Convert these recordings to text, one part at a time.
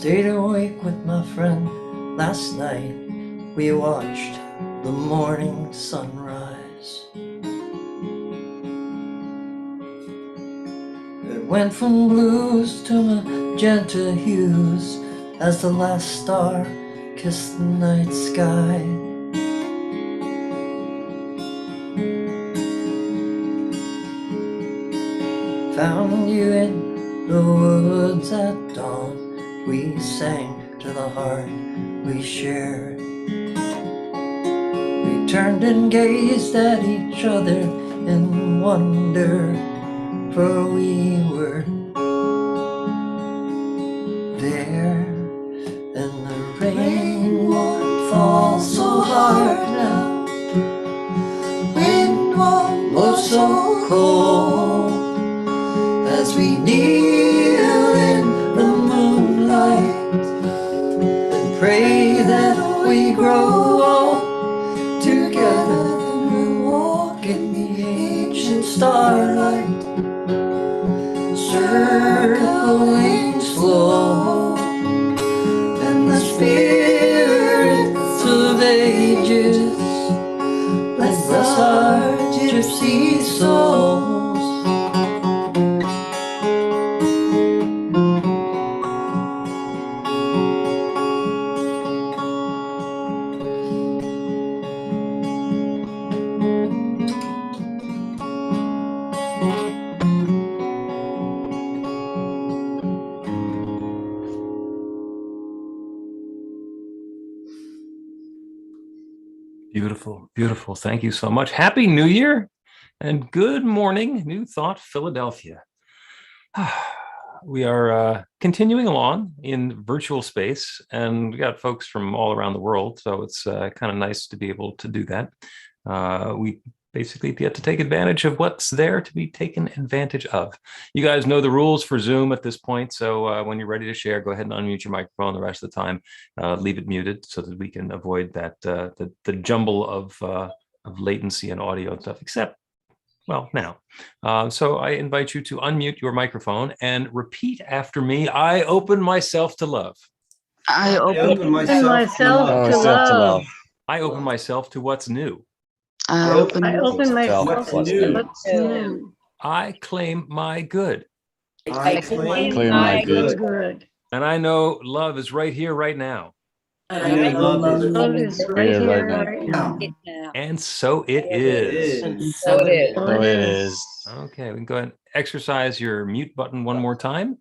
stayed awake with my friend last night. We watched the morning sunrise. It went from blues to magenta hues as the last star kissed the night sky. Found you in the woods at dawn. We sang to the heart we shared. We turned and gazed at each other in wonder, for we were there. And the rain won't fall so hard now. Wind won't blow so cold as we kneel in the moonlight and pray that we grow old together. And we'll walk in the ancient starlight, circling slow, and the spirits of ages bless our gypsy souls. Beautiful, beautiful. Thank you so much. Happy New Year and good morning, New Thought, Philadelphia. We are continuing along in virtual space, and we got folks from all around the world, so it's kind of nice to be able to do that. We basically get to take advantage of what's there to be taken advantage of. You guys know the rules for Zoom at this point, so when you're ready to share, go ahead and unmute your microphone. The rest of the time, leave it muted so that we can avoid that the jumble of latency and audio and stuff, except, well, now. So I invite you to unmute your microphone and repeat after me. I open myself to love. I open myself to love. I open myself to what's new. I open myself what's to new. what's new. I claim my good. I claim my my good. good. And I know love is right here, right now. I know love is Love is right Here, here, right right now. And so it is. So it is. So it is. Okay, we can go ahead and exercise your mute button one more time.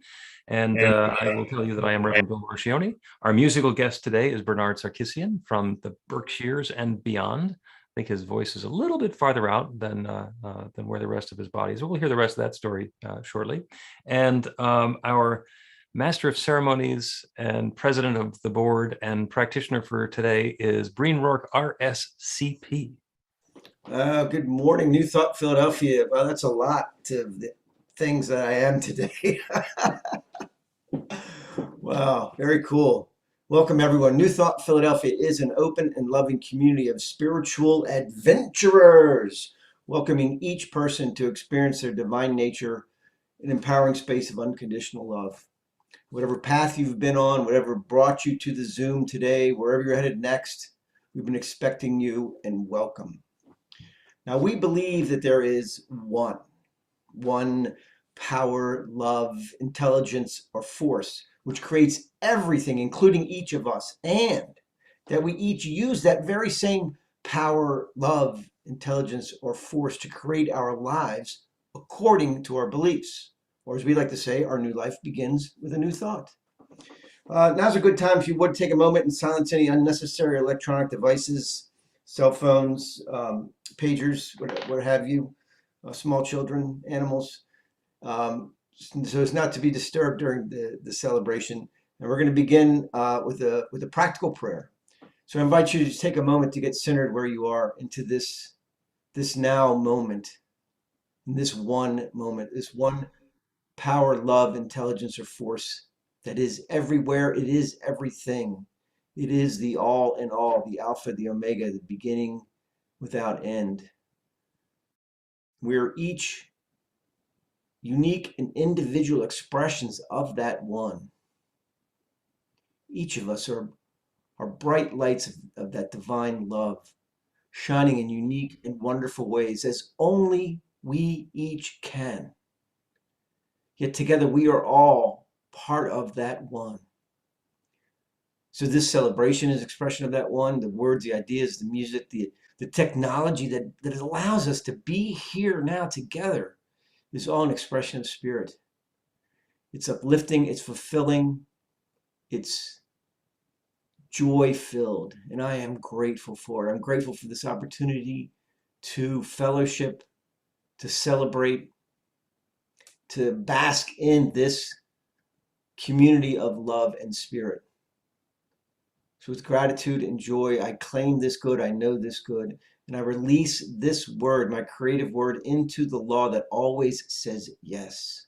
And I will tell you that I am Reverend Bill Marcioni. Our musical guest today is Bernard Sarkissian from the Berkshires and beyond. I think his voice is a little bit farther out than where the rest of his body is. We'll hear the rest of that story shortly. And our Master of Ceremonies and President of the Board and practitioner for today is Breen Rourke, RSCP. Good morning, New Thought, Philadelphia. Well, that's a lot of the things that I am today. Wow, very cool. Welcome, everyone. New Thought Philadelphia is an open and loving community of spiritual adventurers, welcoming each person to experience their divine nature, an empowering space of unconditional love. Whatever path you've been on, whatever brought you to the Zoom today, wherever you're headed next, we've been expecting you and welcome. Now, we believe that there is one power, love, intelligence, or force which creates everything, including each of us, and that we each use that very same power, love, intelligence, or force to create our lives according to our beliefs. Or as we like to say, our new life begins with a new thought. Now's a good time if you would take a moment and silence any unnecessary electronic devices, cell phones, pagers, what have you, small children, animals, so as not to be disturbed during the celebration. And we're going to begin with a practical prayer. So I invite you to take a moment to get centered where you are into this now moment, in this one moment, this one power, love, intelligence, or force that is everywhere. It is everything. It is the all in all, the Alpha, the Omega, the beginning without end. We're each unique and individual expressions of that one. Each of us are bright lights of that divine love, shining in unique and wonderful ways as only we each can. Yet together we are all part of that one. So this celebration is expression of that one, the words, the ideas, the music, the technology that allows us to be here now together is all an expression of spirit. It's uplifting, it's fulfilling, it's joy-filled, and I am grateful for it. I'm grateful for this opportunity to fellowship, to celebrate, to bask in this community of love and spirit. So with gratitude and joy, I claim this good, I know this good, and I release this word, my creative word, into the law that always says yes.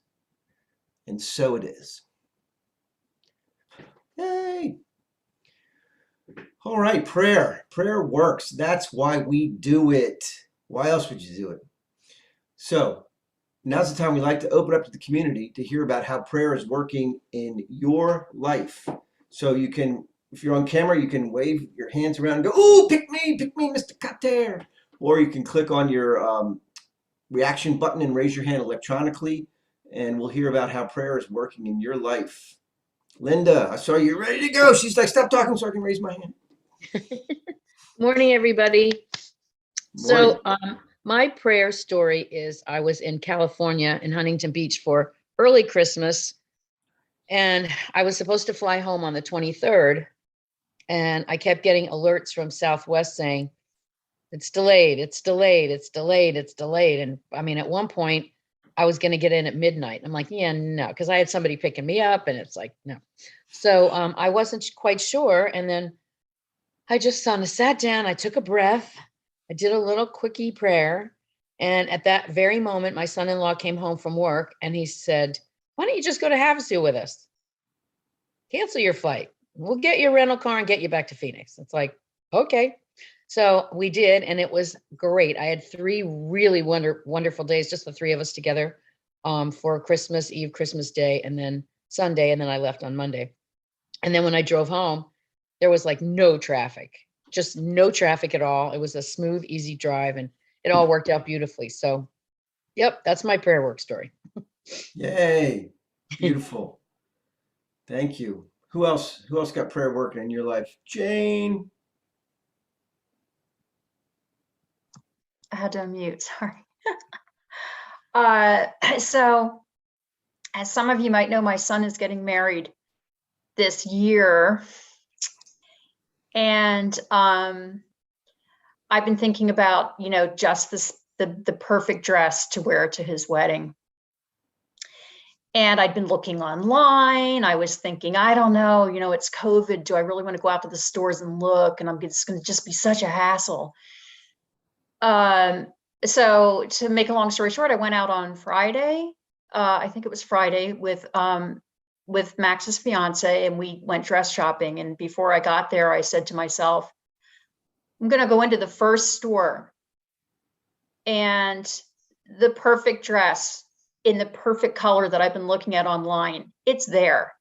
And so it is. Yay! All right, prayer. Prayer works. That's why we do it. Why else would you do it? So now's the time we like to open up to the community to hear about how prayer is working in your life. So you can, if you're on camera, you can wave your hands around and go, "Ooh, pick me, Mr. Carter." Or you can click on your reaction button and raise your hand electronically, and we'll hear about how prayer is working in your life. Linda, I saw you ready to go. She's like, "Stop talking so I can raise my hand." Morning, everybody. Morning. So my prayer story is I was in California in Huntington Beach for early Christmas, and I was supposed to fly home on the 23rd, and I kept getting alerts from Southwest saying, it's delayed, it's delayed, it's delayed, it's delayed. And I mean, at one point, I was going to get in at midnight. I'm like, yeah, no, because I had somebody picking me up, and it's like, no. So I wasn't quite sure. And then I just sat down, I took a breath, I did a little quickie prayer. And at that very moment, my son-in-law came home from work and he said, "Why don't you just go to Havasu with us? Cancel your flight. We'll get you a rental car and get you back to Phoenix." It's like, okay. So we did, and it was great. I had 3 really wonderful days, just the 3 of us together, for Christmas Eve, Christmas Day, and then Sunday, and then I left on Monday. And then when I drove home, there was like no traffic, just no traffic at all. It was a smooth, easy drive, and it all worked out beautifully. So, yep, that's my prayer work story. Yay. Beautiful. Thank you. Who else got prayer working in your life? Jane. I had to unmute, sorry. So as some of you might know, my son is getting married this year. And I've been thinking about, just the perfect dress to wear to his wedding. And I'd been looking online. I was thinking, I don't know, it's COVID. Do I really want to go out to the stores and look? And it's going to just be such a hassle. So to make a long story short, I went out on Friday. I think it was Friday with Max's fiance, and we went dress shopping. And before I got there, I said to myself, I'm going to go into the first store, and the perfect dress in the perfect color that I've been looking at online, it's there.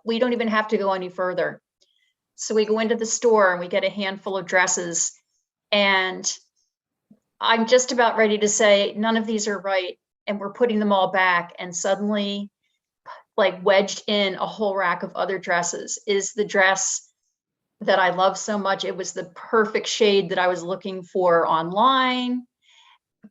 We don't even have to go any further. So we go into the store and we get a handful of dresses, and I'm just about ready to say, none of these are right. And we're putting them all back. And suddenly, like wedged in a whole rack of other dresses is the dress that I love so much. It was the perfect shade that I was looking for online,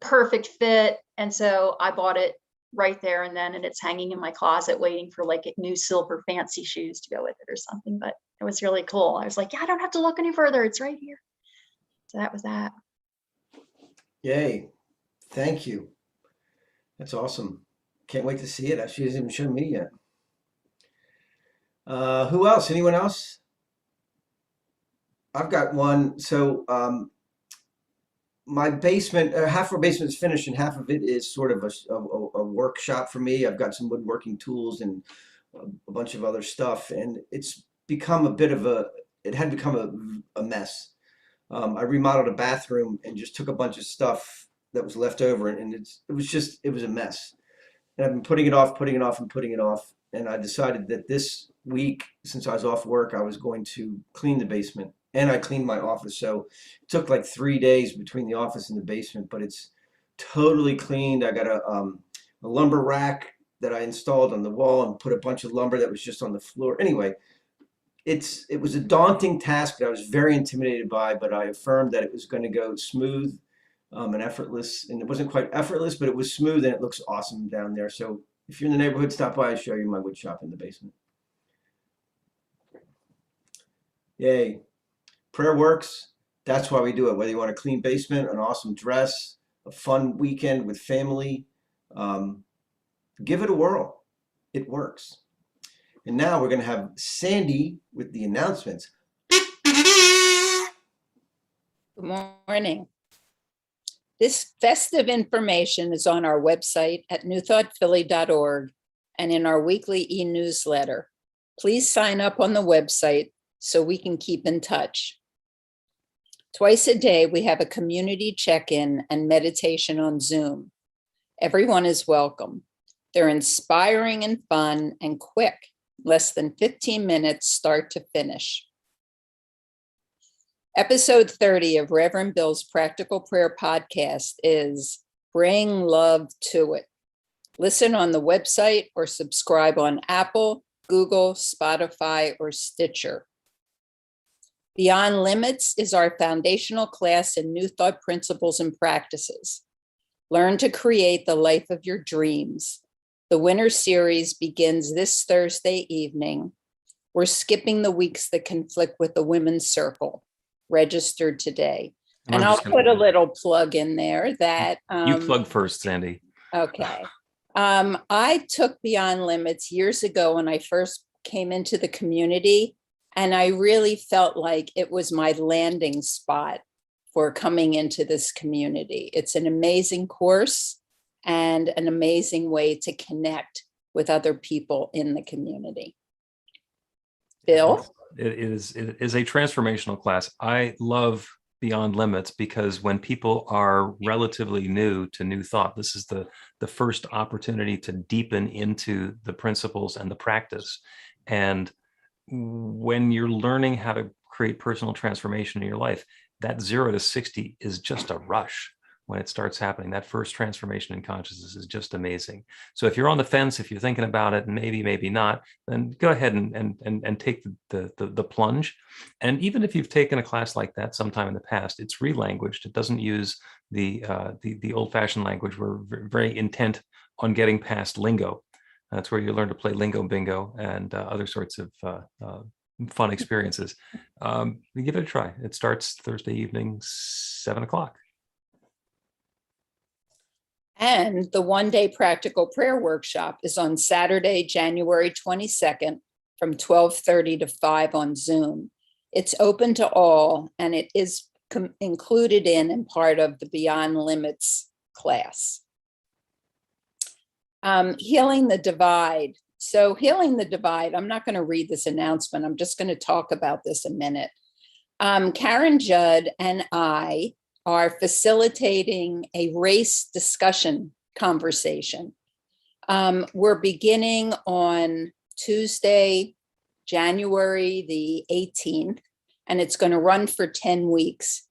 perfect fit. And so I bought it right there and then, and it's hanging in my closet waiting for like new silver fancy shoes to go with it or something. But it was really cool. I was like, yeah, I don't have to look any further. It's right here. So that was that. Yay. Thank you. That's awesome. Can't wait to see it. She hasn't even shown me yet. Who else? Anyone else? I've got one. So my basement, half of our basement is finished and half of it is sort of a workshop for me. I've got some woodworking tools and a bunch of other stuff, and it's become it had become a mess. I remodeled a bathroom and just took a bunch of stuff that was left over, and it was a mess. And I've been putting it off. And I decided that this week, since I was off work, I was going to clean the basement, and I cleaned my office. So it took like 3 days between the office and the basement, but it's totally cleaned. I got a lumber rack that I installed on the wall and put a bunch of lumber that was just on the floor. Anyway, it was a daunting task that I was very intimidated by, but I affirmed that it was going to go smooth and effortless. And it wasn't quite effortless, but it was smooth, and it looks awesome down there. So if you're in the neighborhood, stop by. I'll show you my wood shop in the basement. Yay. Prayer works. That's why we do it. Whether you want a clean basement, an awesome dress, a fun weekend with family, give it a whirl. It works. And now we're going to have Sandy with the announcements. Good morning. This festive information is on our website at newthoughtphilly.org and in our weekly e-newsletter. Please sign up on the website so we can keep in touch. Twice a day, we have a community check-in and meditation on Zoom. Everyone is welcome. They're inspiring and fun and quick, less than 15 minutes start to finish. Episode 30 of Reverend Bill's Practical Prayer Podcast is Bring Love to It. Listen on the website or subscribe on Apple, Google, Spotify, or Stitcher. Beyond Limits is our foundational class in New Thought Principles and Practices. Learn to create the life of your dreams. The winter series begins this Thursday evening. We're skipping the weeks that conflict with the Women's Circle. Registered today. And I'll put a little plug in there that you plug first, Sandy. Okay. I took Beyond Limits years ago when I first came into the community, and I really felt like it was my landing spot for coming into this community. It's an amazing course and an amazing way to connect with other people in the community. Bill? It is a transformational class. I love Beyond Limits because when people are relatively new to New Thought, this is the first opportunity to deepen into the principles and the practice. And when you're learning how to create personal transformation in your life, that 0 to 60 is just a rush. When it starts happening, that first transformation in consciousness is just amazing. So if you're on the fence, if you're thinking about it, and maybe not, then go ahead and take the plunge. And even if you've taken a class like that sometime in the past, it's relanguaged. It doesn't use the old-fashioned language. We're very intent on getting past lingo. That's where you learn to play lingo bingo and other sorts of fun experiences. Give it a try. It starts Thursday evening, 7 o'clock. And the one-day practical prayer workshop is on Saturday, January 22nd from 12:30 to 5 on Zoom. It's open to all, and it is included in and part of the Beyond Limits class. Healing the Divide. So Healing the Divide, I'm not going to read this announcement. I'm just going to talk about this a minute. Karen Judd and I are facilitating a race discussion conversation. We're beginning on Tuesday, January the 18th, and it's going to run for 10 weeks.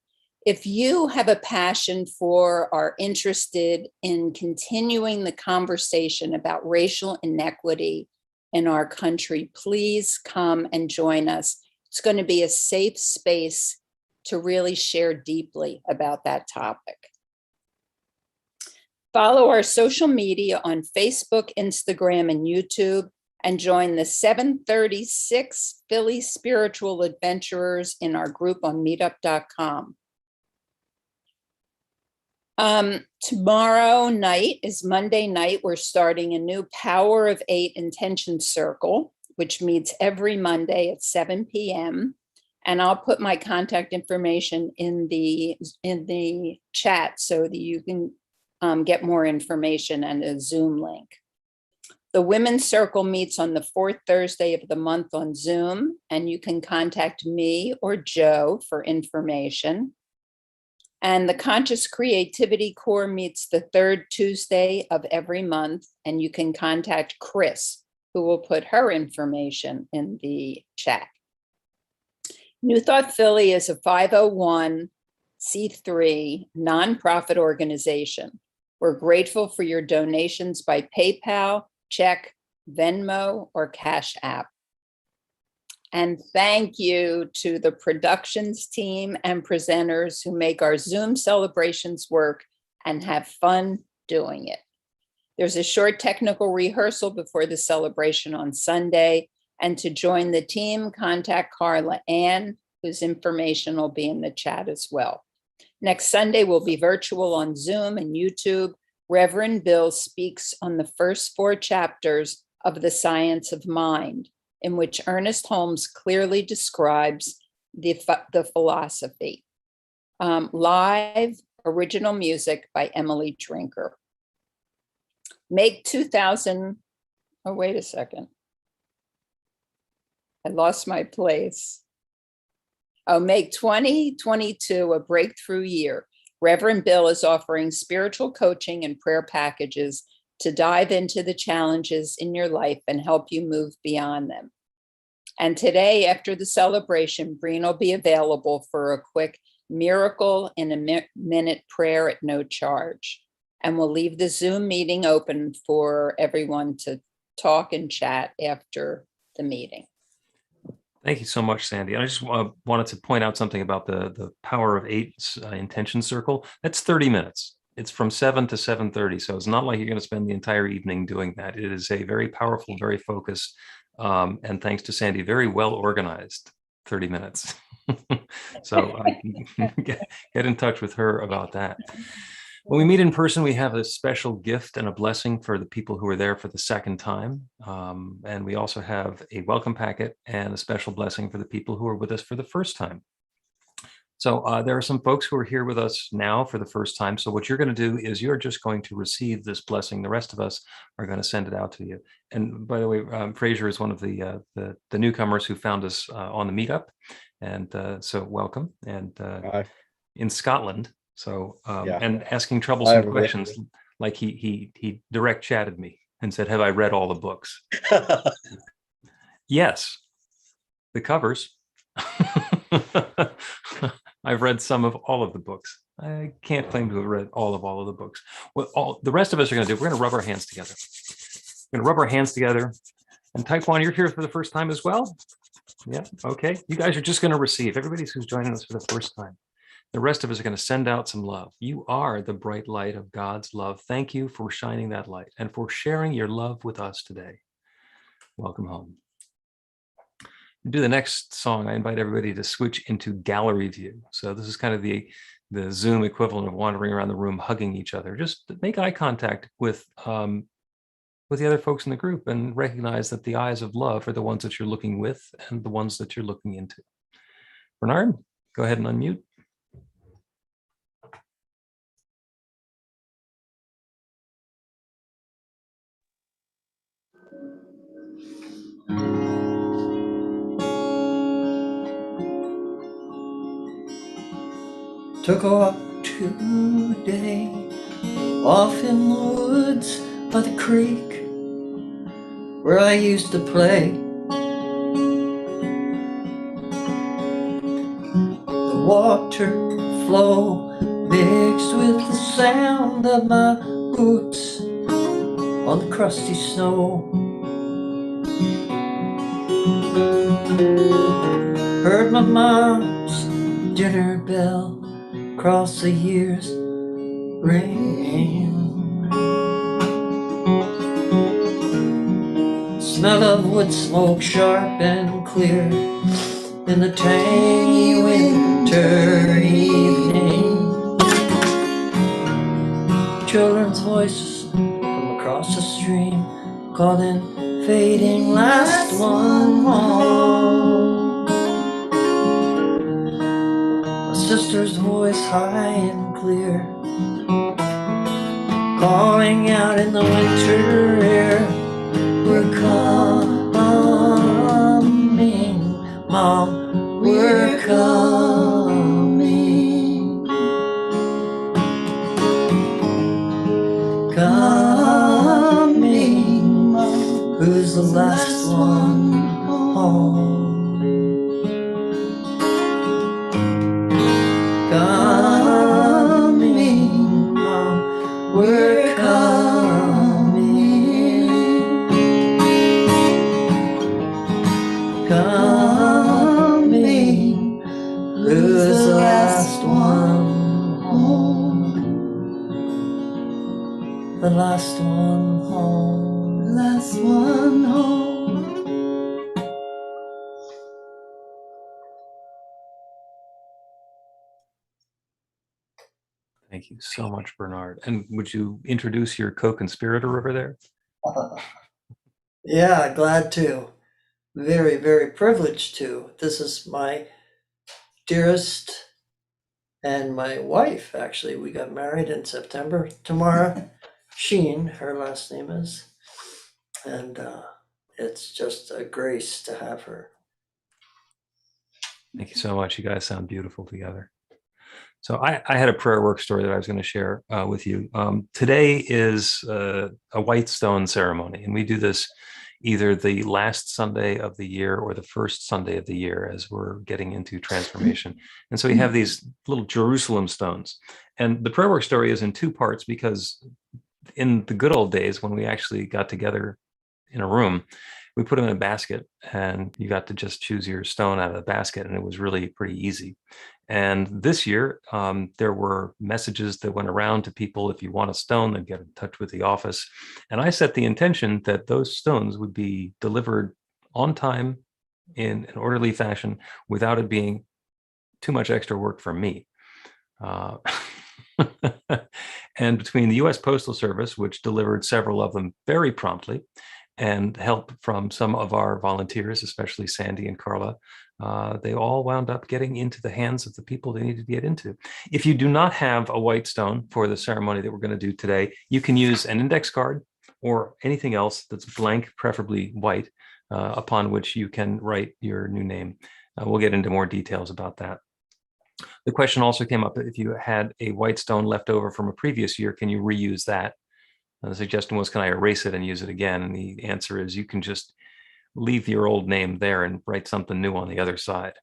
If you have a passion for, are interested in continuing the conversation about racial inequity in our country, please come and join us. It's going to be a safe space to really share deeply about that topic. Follow our social media on Facebook, Instagram, and YouTube, and join the 736 Philly Spiritual Adventurers in our group on meetup.com. Tomorrow night is Monday night. We're starting a new Power of 8 Intention Circle, which meets every Monday at 7 p.m. And I'll put my contact information in the chat so that you can get more information and a Zoom link. The Women's Circle meets on the 4th Thursday of the month on Zoom, and you can contact me or Joe for information. And the Conscious Creativity Core meets the 3rd Tuesday of every month, and you can contact Chris who will put her information in the chat. New Thought Philly is a 501c3 nonprofit organization. We're grateful for your donations by PayPal, check, Venmo, or Cash App. And thank you to the productions team and presenters who make our Zoom celebrations work and have fun doing it. There's a short technical rehearsal before the celebration on Sunday. And to join the team, contact Carla Ann, whose information will be in the chat as well. Next Sunday will be virtual on Zoom and YouTube. Reverend Bill speaks on the first 4 chapters of The Science of Mind, in which Ernest Holmes clearly describes the philosophy. Live original music by Emily Drinker. Make 2000, oh, wait a second. I lost my place. Oh, make 2022 a breakthrough year. Reverend Bill is offering spiritual coaching and prayer packages to dive into the challenges in your life and help you move beyond them. And today, after the celebration, Breen will be available for a quick miracle in a minute prayer at no charge. And we'll leave the Zoom meeting open for everyone to talk and chat after the meeting. Thank you so much, Sandy. I just wanted to point out something about the Power of 8 intention circle. That's 30 minutes. It's from 7 to 7:30. So it's not like you're going to spend the entire evening doing that. It is a very powerful, very focused, and thanks to Sandy, very well organized 30 minutes. So get in touch with her about that. When we meet in person, we have a special gift and a blessing for the people who are there for the second time. And we also have a welcome packet and a special blessing for the people who are with us for the first time. So there are some folks who are here with us now for the first time. So what you're going to do is you're just going to receive this blessing. The rest of us are going to send it out to you. And by the way, Fraser is one of the newcomers who found us on the meetup. And so welcome. And in Scotland. So, and asking troublesome questions, like he direct chatted me and said, have I read all the books? Yes, the covers. I've read some of all of the books. I can't claim to have read all of the books. What the rest of us are going to do, we're going to rub our hands together. We're going to rub our hands together. And Taekwon, you're here for the first time as well? Yeah, okay. You guys are just going to receive. Everybody who's joining us for the first time. The rest of us are going to send out some love. You are the bright light of God's love. Thank you for shining that light and for sharing your love with us today. Welcome home. To do the next song, I invite everybody to switch into gallery view. So this is kind of the Zoom equivalent of wandering around the room, hugging each other. Just make eye contact with the other folks in the group and recognize that the eyes of love are the ones that you're looking with and the ones that you're looking into. Bernard, go ahead and unmute. Took a walk today, off in the woods by the creek where I used to play. The water flow mixed with the sound of my boots on the crusty snow. Heard my mom's dinner bell across the years ring. Smell of wood smoke sharp and clear in the tangy winter evening. Children's voices from across the stream calling, fading last one home. My sister's voice high and clear, calling out in the winter air, we're coming, Mom, we're coming. Coming, Mom, whose the last one home. Coming home, we're coming. Who's the last one home? The last one home. Last one home. Thank you so much, Bernard. And would you introduce your co-conspirator over there? Yeah, glad to. Very, very privileged to. This is my dearest and my wife, actually. We got married in September. Tamara Sheen, her last name is. And it's just a grace to have her. Thank you so much. You guys sound beautiful together. So I had a prayer work story that I was going to share with you. Today is a white stone ceremony, and we do this either the last Sunday of the year or the first Sunday of the year as we're getting into transformation. And so we have these little Jerusalem stones. And the prayer work story is in two parts because in the good old days when we actually got together in a room, we put them in a basket and you got to just choose your stone out of the basket, and it was really pretty easy. And this year, there were messages that went around to people: if you want a stone, then get in touch with the office. And I set the intention that those stones would be delivered on time in an orderly fashion without it being too much extra work for me. And between the US Postal Service, which delivered several of them very promptly, and help from some of our volunteers, especially Sandy and Carla, they all wound up getting into the hands of the people they needed to get into. If you do not have a white stone for the ceremony that we're going to do today, you can use an index card or anything else that's blank, preferably white, upon which you can write your new name. We'll get into more details about that. The question also came up that if you had a white stone left over from a previous year, can you reuse that? The suggestion was, can I erase it and use it again? And the answer is, you can just leave your old name there and write something new on the other side.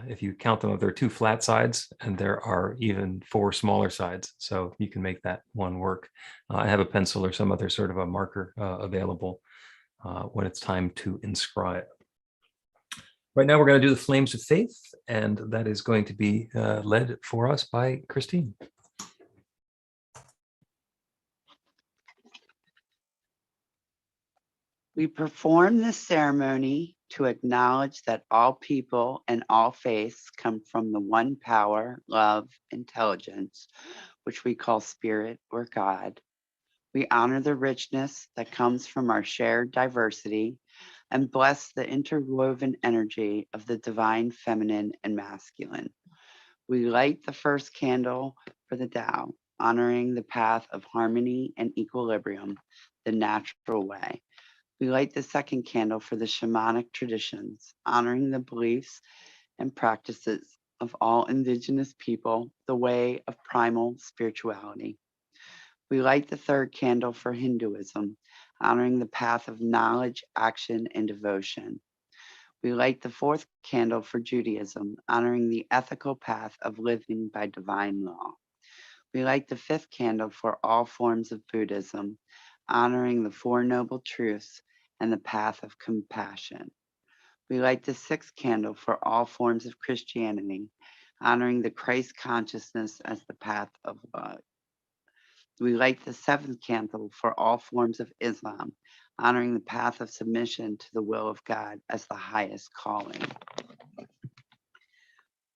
If you count them, there are 2 flat sides and there are even 4 smaller sides. So you can make that one work. I have a pencil or some other sort of a marker available when it's time to inscribe. Right now, we're going to do the Flames of Faith, and that is going to be led for us by Christine. We perform this ceremony to acknowledge that all people and all faiths come from the one power, love, intelligence, which we call spirit or God. We honor the richness that comes from our shared diversity and bless the interwoven energy of the divine feminine and masculine. We light the first candle for the Tao, honoring the path of harmony and equilibrium, the natural way. We light the second candle for the shamanic traditions, honoring the beliefs and practices of all indigenous people, the way of primal spirituality. We light the third candle for Hinduism, honoring the path of knowledge, action, and devotion. We light the fourth candle for Judaism, honoring the ethical path of living by divine law. We light the fifth candle for all forms of Buddhism, honoring the Four Noble Truths and the path of compassion. We light the sixth candle for all forms of Christianity, honoring the Christ consciousness as the path of love. We light the seventh candle for all forms of Islam, honoring the path of submission to the will of God as the highest calling.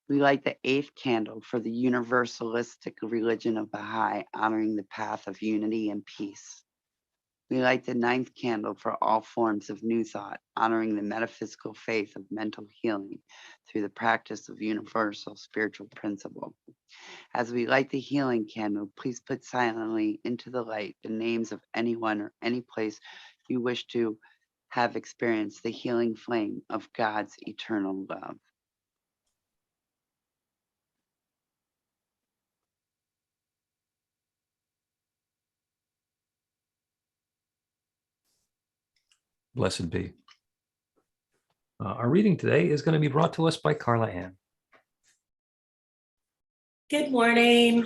We light the eighth candle for the universalistic religion of Baha'i, honoring the path of unity and peace. We light the ninth candle for all forms of New Thought, honoring the metaphysical faith of mental healing through the practice of universal spiritual principle. As we light the healing candle, please put silently into the light the names of anyone or any place you wish to have experienced the healing flame of God's eternal love. Blessed be. Our reading today is going to be brought to us by Carla Ann. Good morning.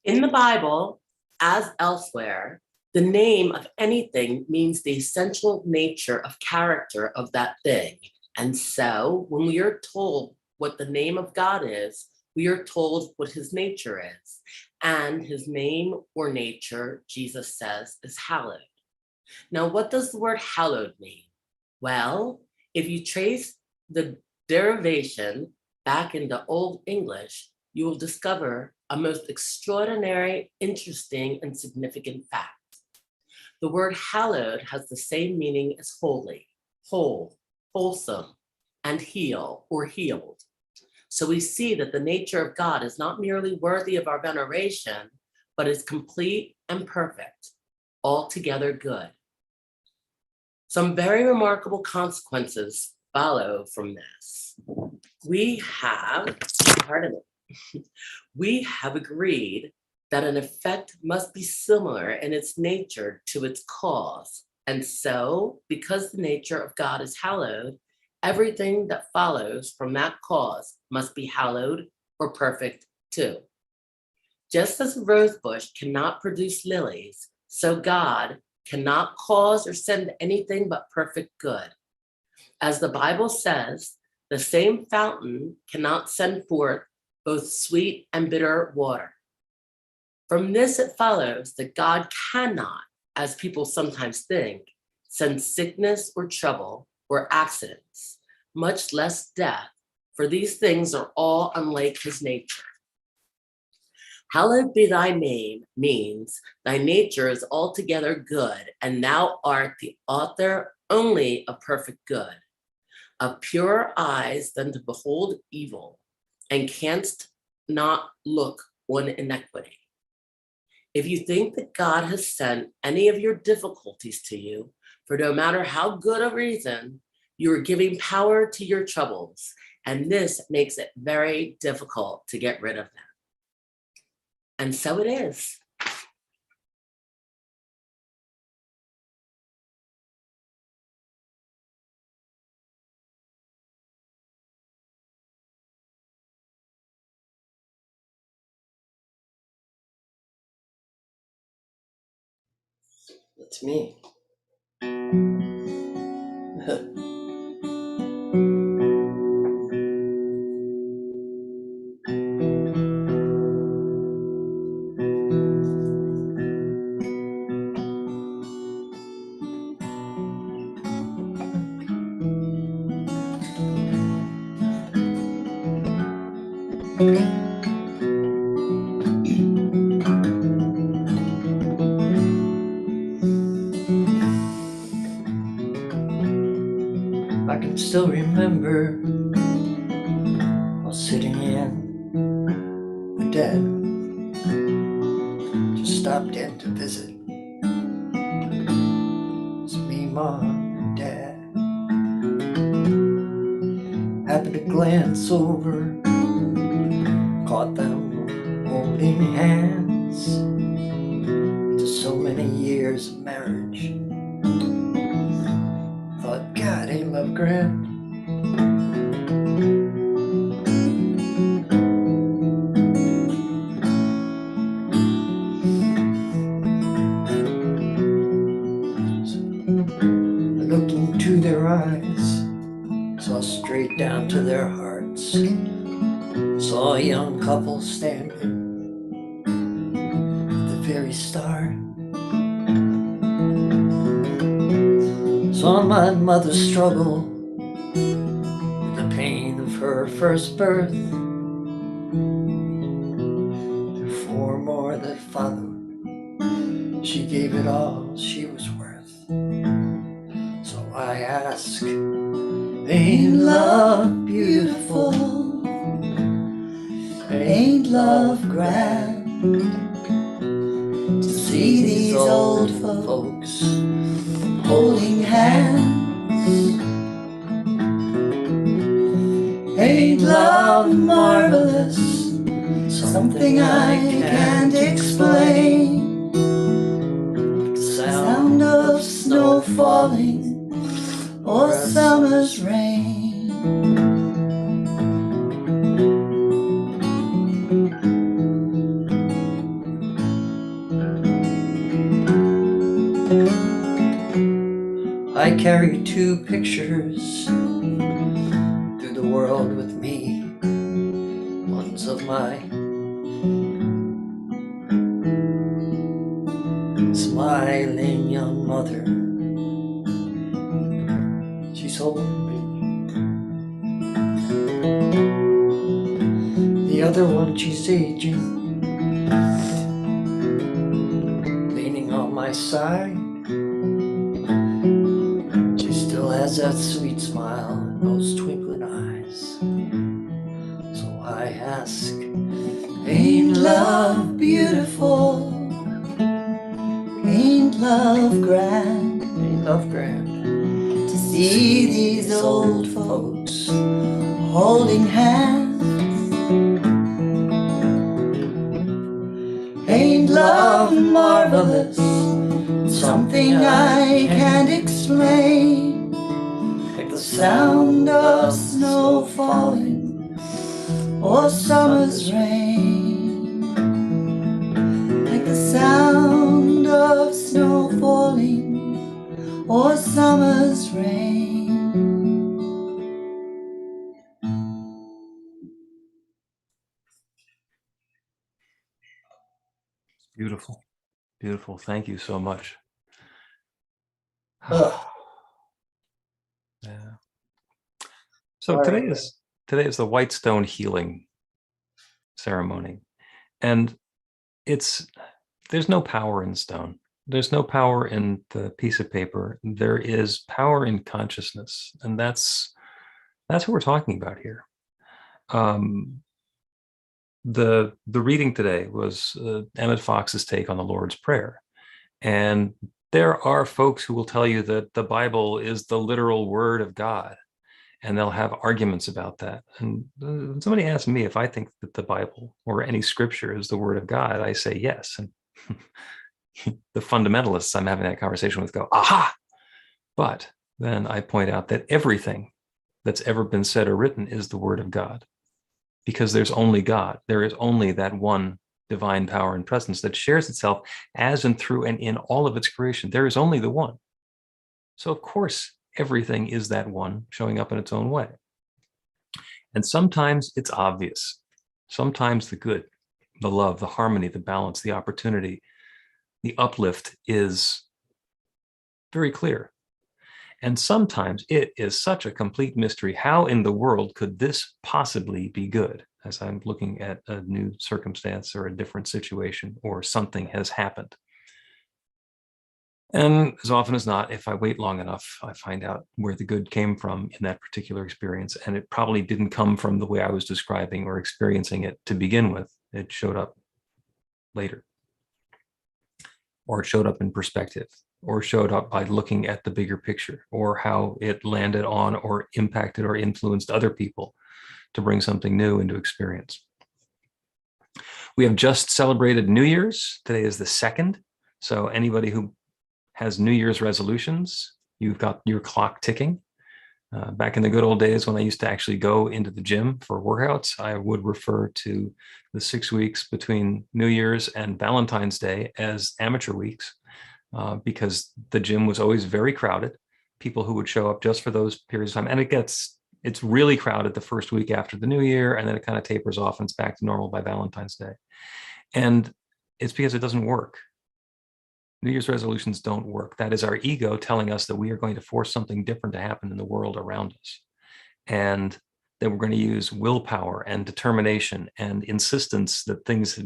In the Bible, as elsewhere, the name of anything means the essential nature of character of that thing. And so when we are told what the name of God is, we are told what his nature is. And his name or nature, Jesus says, is hallowed. Now, what does the word hallowed mean? Well, if you trace the derivation back into Old English, you will discover a most extraordinary, interesting, and significant fact. The word hallowed has the same meaning as holy, whole, wholesome, and heal or healed. So we see that the nature of God is not merely worthy of our veneration, but is complete and perfect, altogether good. Some very remarkable consequences follow from this. We have agreed that an effect must be similar in its nature to its cause. And so, because the nature of God is hallowed, everything that follows from that cause must be hallowed or perfect too. Just as a rose bush cannot produce lilies, so God cannot cause or send anything but perfect good. As the Bible says, the same fountain cannot send forth both sweet and bitter water. From this, it follows that God cannot, as people sometimes think, send sickness or trouble or accidents, much less death, for these things are all unlike his nature. Hallowed be thy name means thy nature is altogether good, and thou art the author only of perfect good, of purer eyes than to behold evil, and canst not look on iniquity. If you think that God has sent any of your difficulties to you, for no matter how good a reason, you are giving power to your troubles, and this makes it very difficult to get rid of them. And so it is. That's me. I can still remember while sitting in with Dad. Just stopped in to visit. It's me, Mom, and Dad. Happened to glance over, caught them holding hands. To so many years of marriage, thought, God, ain't love grand? I looked into their eyes, saw straight down to their hearts, saw a young couple standing at the very start. Saw my mother struggle with the pain of her first birth, through 4 more that followed. She gave it all she was worth. So I ask, ain't love beautiful? Ain't love grand? To see these old folks holding hands. Ain't love marvelous? Something I can't explain. The sound of falling or summer's rain. I carry two pictures through the world with me. One's of my smiling young mother. She's holding me. The other one, she's aging, leaning on my side. She still has that sweet smile and those twinkling eyes. So I ask, ain't love beautiful? Ain't love grand? Ain't love grand? To see these old folks holding hands. Ain't love marvelous? Something I can't explain. Like the sound of snow falling or summer's rain. Like the sound of snow falling or summer's rain. Beautiful. Beautiful. Thank you so much. Ugh. Yeah. So All today right. is the White Stone healing ceremony. And there's no power in stone. There's no power in the piece of paper. There is power in consciousness. And that's what we're talking about here. The reading today was Emmett Fox's take on the Lord's Prayer. And there are folks who will tell you that the Bible is the literal word of God, and they'll have arguments about that. And somebody asked me if I think that the Bible or any scripture is the word of God. I say yes. And the fundamentalists I'm having that conversation with go, aha! But then I point out that everything that's ever been said or written is the word of God, because there's only God. There is only that one divine power and presence that shares itself as and through and in all of its creation. There is only the one. So of course, everything is that one showing up in its own way. And sometimes it's obvious. Sometimes the good, the love, the harmony, the balance, the opportunity, the uplift is very clear. And sometimes it is such a complete mystery. How in the world could this possibly be good? As I'm looking at a new circumstance or a different situation, or something has happened. And as often as not, if I wait long enough, I find out where the good came from in that particular experience. And it probably didn't come from the way I was describing or experiencing it to begin with. It showed up later. Or it showed up in perspective, or showed up by looking at the bigger picture, or how it landed on or impacted or influenced other people to bring something new into experience. We have just celebrated New Year's. Today is the 2nd. So anybody who has New Year's resolutions, you've got your clock ticking. Back in the good old days when I used to actually go into the gym for workouts, I would refer to the 6 weeks between New Year's and Valentine's Day as amateur weeks, because the gym was always very crowded. People who would show up just for those periods of time. And it's really crowded the first week after the new year, and then it kind of tapers off and it's back to normal by Valentine's Day. And it's because it doesn't work. New Year's resolutions don't work. That is our ego telling us that we are going to force something different to happen in the world around us. And that we're going to use willpower and determination and insistence that things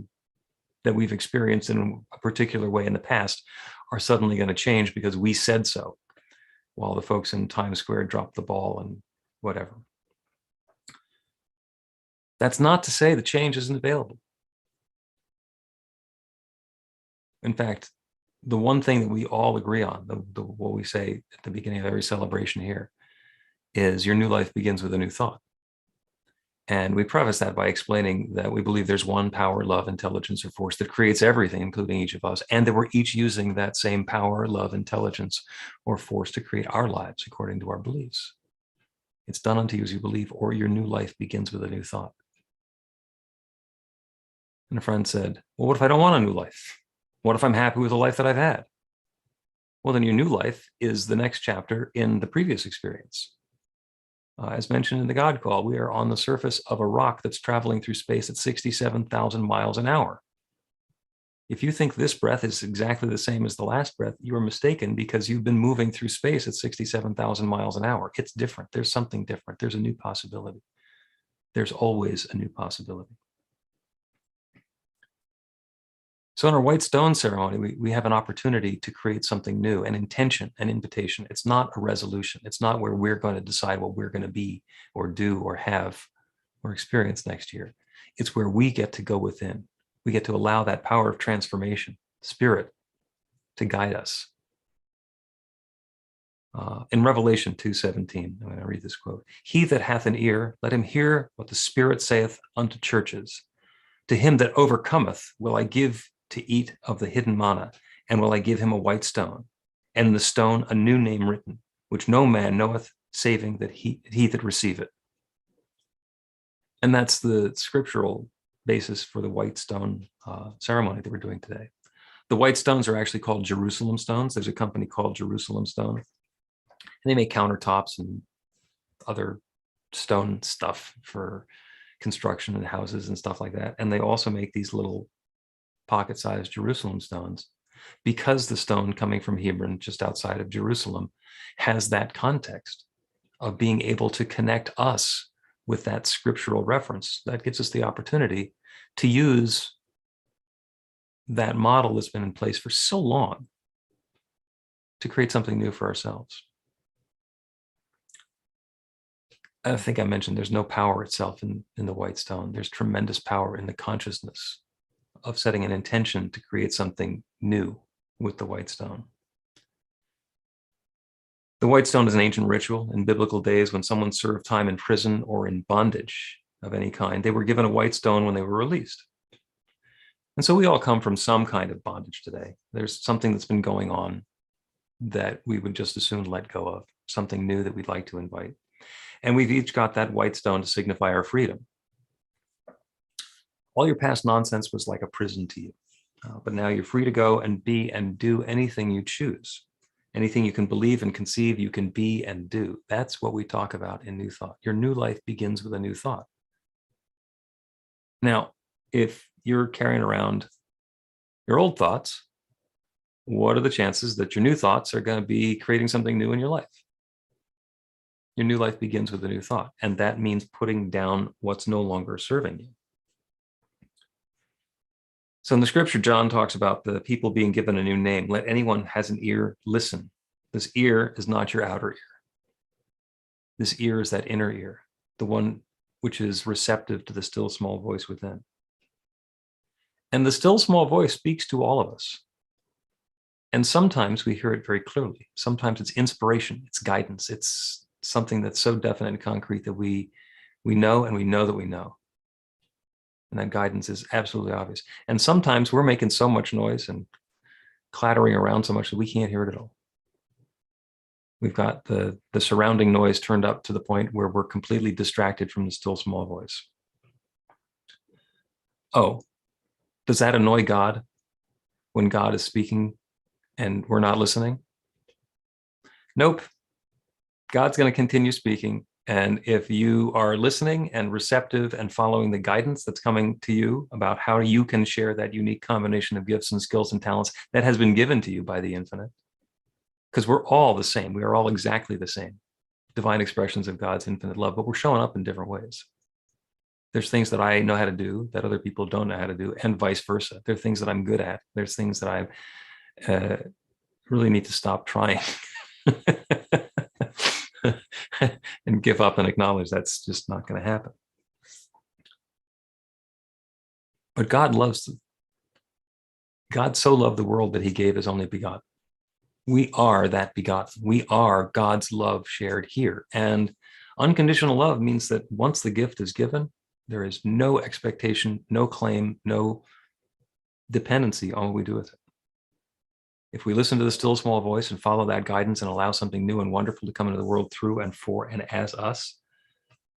that we've experienced in a particular way in the past are suddenly going to change because we said so, while the folks in Times Square dropped the ball and whatever. That's not to say the change isn't available. In fact, the one thing that we all agree on, what we say at the beginning of every celebration here, is your new life begins with a new thought. And we preface that by explaining that we believe there's one power, love, intelligence, or force that creates everything, including each of us, and that we're each using that same power, love, intelligence, or force to create our lives according to our beliefs. It's done unto you as you believe, or your new life begins with a new thought. And a friend said, well, what if I don't want a new life? What if I'm happy with the life that I've had? Well, then your new life is the next chapter in the previous experience. As mentioned in the God Call, we are on the surface of a rock that's traveling through space at 67,000 miles an hour. If you think this breath is exactly the same as the last breath, you are mistaken, because you've been moving through space at 67,000 miles an hour. It's different. There's something different. There's a new possibility. There's always a new possibility. So in our white stone ceremony, we have an opportunity to create something new, an intention, an invitation. It's not a resolution. It's not where we're going to decide what we're going to be or do or have or experience next year. It's where we get to go within. We get to allow that power of transformation, spirit, to guide us. In Revelation 2:17, I'm going to read this quote. He that hath an ear, let him hear what the Spirit saith unto churches. To him that overcometh will I give to eat of the hidden manna, and will I give him a white stone, and in the stone a new name written, which no man knoweth, saving that he that receive it. And that's the scriptural basis for the white stone ceremony that we're doing today. The white stones are actually called Jerusalem stones. There's a company called Jerusalem Stone, and they make countertops and other stone stuff for construction and houses and stuff like that. And they also make these little pocket-sized Jerusalem stones, because the stone coming from Hebron, just outside of Jerusalem, has that context of being able to connect us with that scriptural reference. That gives us the opportunity to use that model that's been in place for so long to create something new for ourselves. I think I mentioned there's no power itself in the white stone. There's tremendous power in the consciousness of setting an intention to create something new with the white stone. The white stone is an ancient ritual. In biblical days, when someone served time in prison or in bondage of any kind, they were given a white stone when they were released. And so we all come from some kind of bondage today. There's something that's been going on that we would just as soon let go of, something new that we'd like to invite. And we've each got that white stone to signify our freedom. All your past nonsense was like a prison to you. But now you're free to go and be and do anything you choose. Anything you can believe and conceive, you can be and do. That's what we talk about in New Thought. Your new life begins with a new thought. Now, if you're carrying around your old thoughts, what are the chances that your new thoughts are going to be creating something new in your life? Your new life begins with a new thought, and that means putting down what's no longer serving you. So in the scripture, John talks about the people being given a new name. Let anyone who has an ear listen. This ear is not your outer ear. This ear is that inner ear, the one which is receptive to the still small voice within. And the still small voice speaks to all of us. And sometimes we hear it very clearly. Sometimes it's inspiration, it's guidance, it's something that's so definite and concrete that we know, and we know that we know. And that guidance is absolutely obvious. And sometimes we're making so much noise and clattering around so much that we can't hear it at all. We've got the surrounding noise turned up to the point where we're completely distracted from the still small voice. Oh, does that annoy God when God is speaking and we're not listening? Nope. God's going to continue speaking. And if you are listening and receptive and following the guidance that's coming to you about how you can share that unique combination of gifts and skills and talents that has been given to you by the infinite, because we're all the same. We are all exactly the same, divine expressions of God's infinite love, but we're showing up in different ways. There's things that I know how to do that other people don't know how to do, and vice versa. There are things that I'm good at. There's things that I really need to stop trying and give up and acknowledge that's just not going to happen. But God so loved the world that he gave his only begotten. We are that begotten. We are God's love shared here. And unconditional love means that once the gift is given, There is no expectation, no claim, no dependency on what we do with it. If we listen to the still small voice and follow that guidance and allow something new and wonderful to come into the world through and for and as us,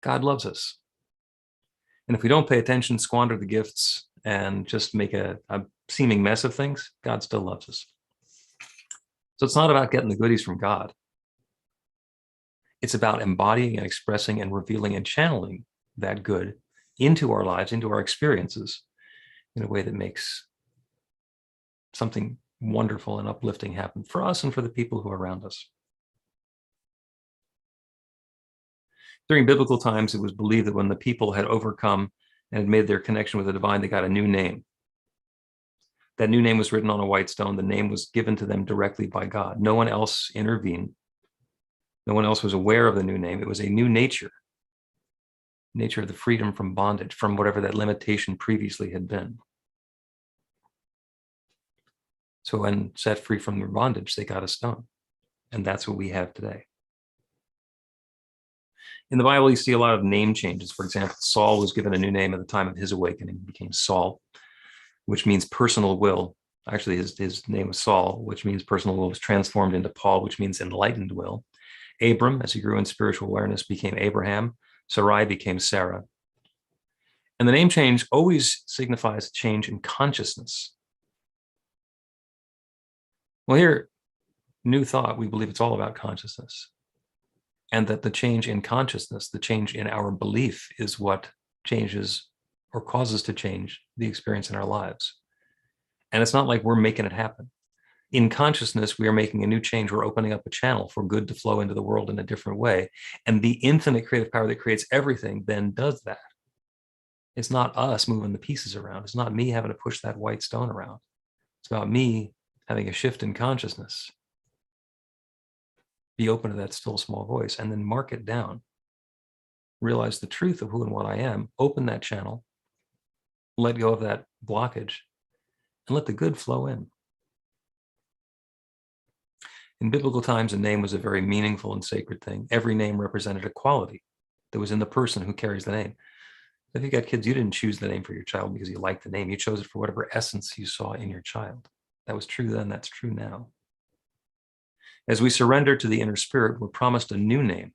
God loves us. And if we don't pay attention, squander the gifts, and just make a seeming mess of things, God still loves us. So it's not about getting the goodies from God. It's about embodying and expressing and revealing and channeling that good into our lives, into our experiences, in a way that makes something wonderful and uplifting happen for us and for the people who are around us. During biblical times, it was believed that when the people had overcome and had made their connection with the divine, they got a new name. That new name was written on a white stone. The name was given to them directly by God. No one else intervened. No one else was aware of the new name. It was a new nature of the freedom from bondage, from whatever that limitation previously had been. So when set free from their bondage, they got a stone. And that's what we have today. In the Bible, you see a lot of name changes. For example, Saul was given a new name at the time of his awakening. He became Saul, which means personal will. Actually, his name was Saul, which means personal will, was transformed into Paul, which means enlightened will. Abram, as he grew in spiritual awareness, became Abraham. Sarai became Sarah. And the name change always signifies a change in consciousness. Well, here, New Thought, we believe it's all about consciousness. And that the change in consciousness, the change in our belief, is what changes or causes to change the experience in our lives. And it's not like we're making it happen. In consciousness, we are making a new change. We're opening up a channel for good to flow into the world in a different way. And the infinite creative power that creates everything then does that. It's not us moving the pieces around. It's not me having to push that white stone around. It's about me having a shift in consciousness. Be open to that still small voice and then mark it down. Realize the truth of who and what I am. Open that channel. Let go of that blockage and let the good flow in. In biblical times, a name was a very meaningful and sacred thing. Every name represented a quality that was in the person who carries the name. If you got kids, you didn't choose the name for your child because you liked the name. You chose it for whatever essence you saw in your child. That was true then, that's true now. As we surrender to the inner spirit, we're promised a new name.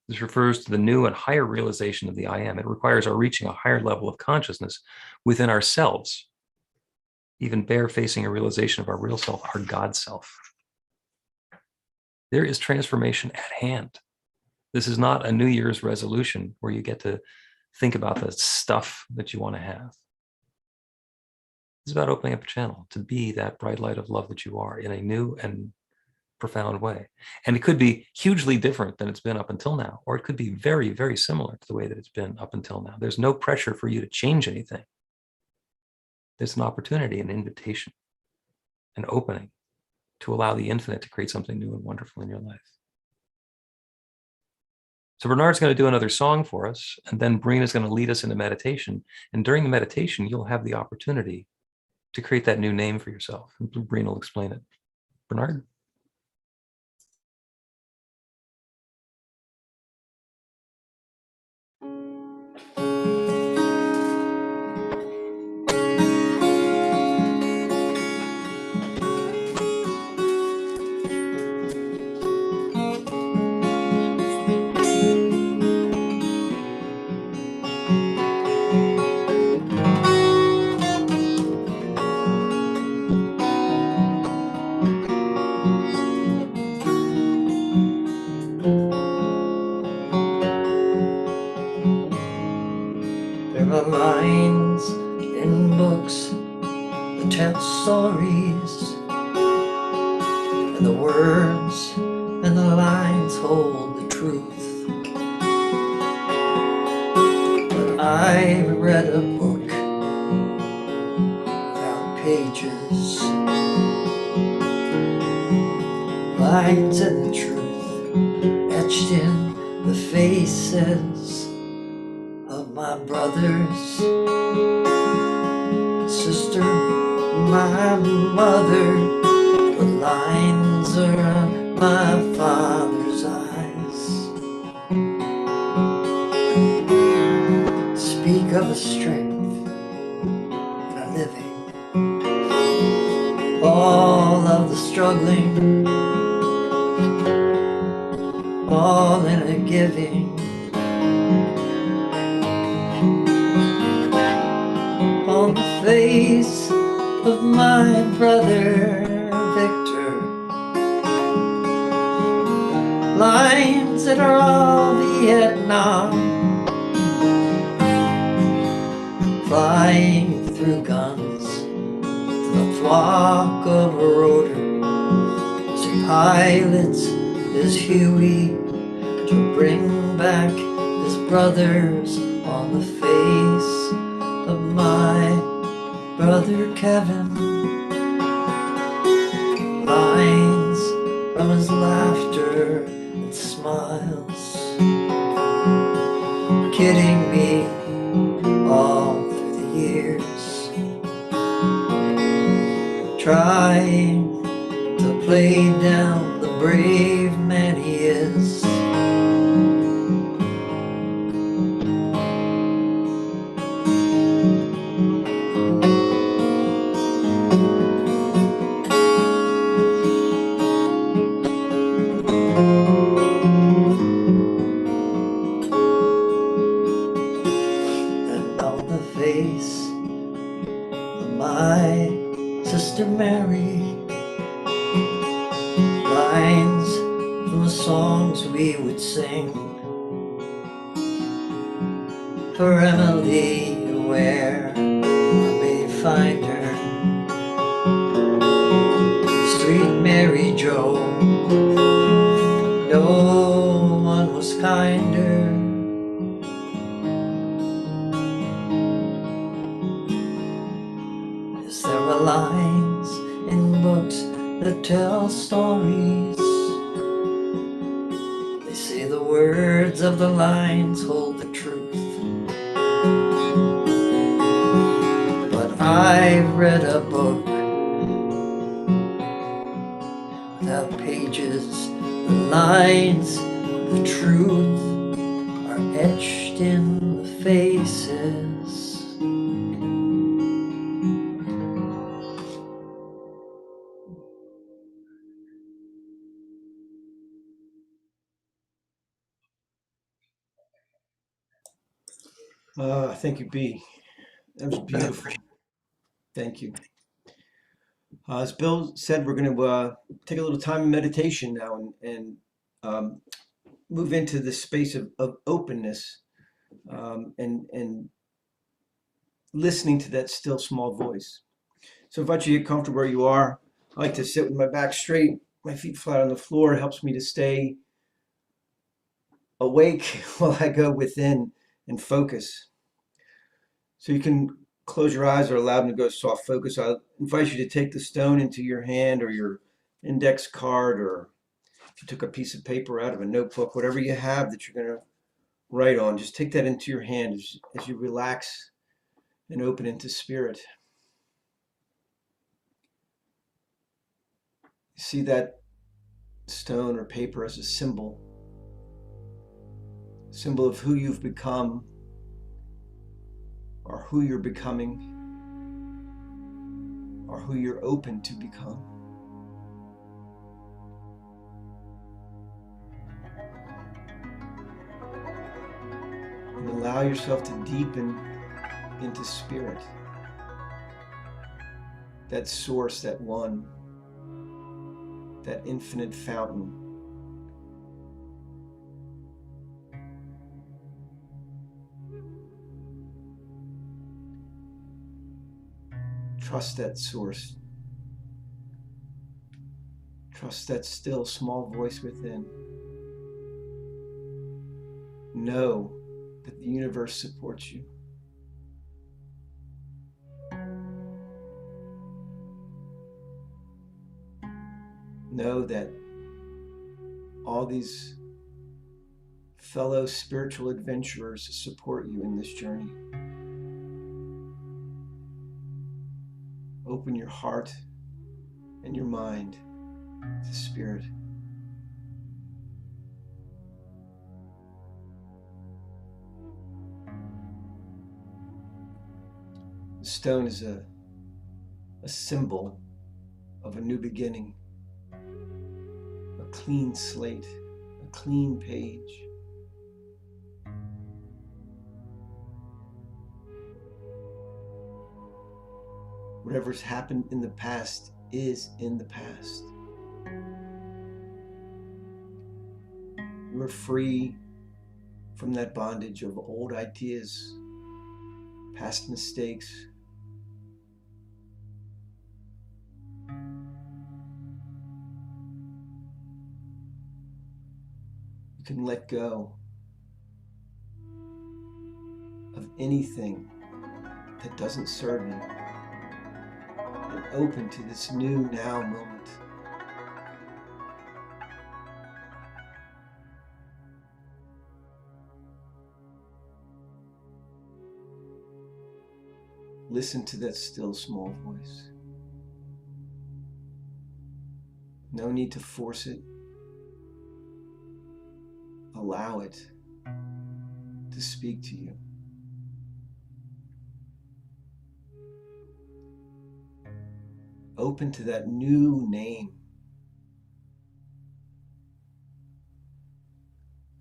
This refers to the new and higher realization of the I am. It requires our reaching a higher level of consciousness within ourselves, even bare-facing a realization of our real self, our God self. There is transformation at hand. This is not a New Year's resolution where you get to think about the stuff that you want to have. It's about opening up a channel to be that bright light of love that you are in a new and profound way. And it could be hugely different than it's been up until now, or it could be very, very similar to the way that it's been up until now. There's no pressure for you to change anything. There's an opportunity, an invitation, an opening to allow the infinite to create something new and wonderful in your life. So Bernard's going to do another song for us, and then Breen is going to lead us into meditation. And during the meditation, you'll have the opportunity to create that new name for yourself. And Breen will explain it. Bernard? There are lines in books that tell stories, and the words and the lines hold the truth. But I read a book without pages, lines and the truth etched in the faces of my brothers, sister, my mother. The lines are on my father's eyes. Speak of the strength in a living, all of the struggling, all in a giving. On the face of my brother Victor, lines that are all Vietnam, flying through guns to the flock of a rotor, as he pilots his Huey to bring back his brothers on the face of my brother Kevin. Lines from his laughter and smiles, kidding me all through the years, trying to play down the brave man he is. And on the face of my sister Mary, lines from the songs we would sing for Emily, where I may find her. Sweet Mary Jo, no one was kinder. Yes, there were lines in books that tell stories. They say the words of the lines hold the truth. But I've read a book without pages, the lines, the truth are etched in the faces. Thank you, B. That was beautiful. Thank you. As Bill said, we're going to take a little time in meditation now and move into this space of openness and listening to that still small voice. So I invite you to get comfortable where you are. I like to sit with my back straight, my feet flat on the floor. It helps me to stay awake while I go within and focus. So you can close your eyes or allow them to go soft focus. I invite you to take the stone into your hand or your index card, or if you took a piece of paper out of a notebook, whatever you have that you're going to write on, just take that into your hand as you relax and open into spirit. See that stone or paper as a symbol of who you've become or who you're becoming or who you're open to become. And allow yourself to deepen into spirit, that source, that one, that infinite fountain. Trust that source. Trust that still small voice within. Know that the universe supports you. Know that all these fellow spiritual adventurers support you in this journey. Open your heart and your mind to spirit. The stone is a symbol of a new beginning, a clean slate, a clean page. Whatever's happened in the past is in the past. You are free from that bondage of old ideas, past mistakes. You can let go of anything that doesn't serve you and open to this new now moment. Listen to that still small voice. No need to force it. Allow it to speak to you. Open to that new name,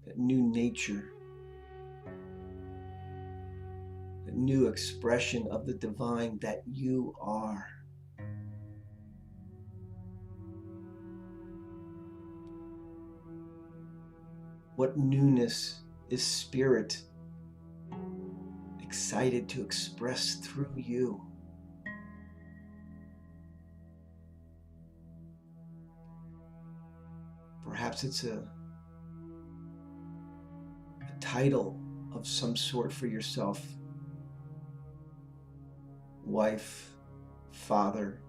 that new nature, that new expression of the divine that you are. What newness is spirit excited to express through you? Perhaps it's a title of some sort for yourself. Wife, father,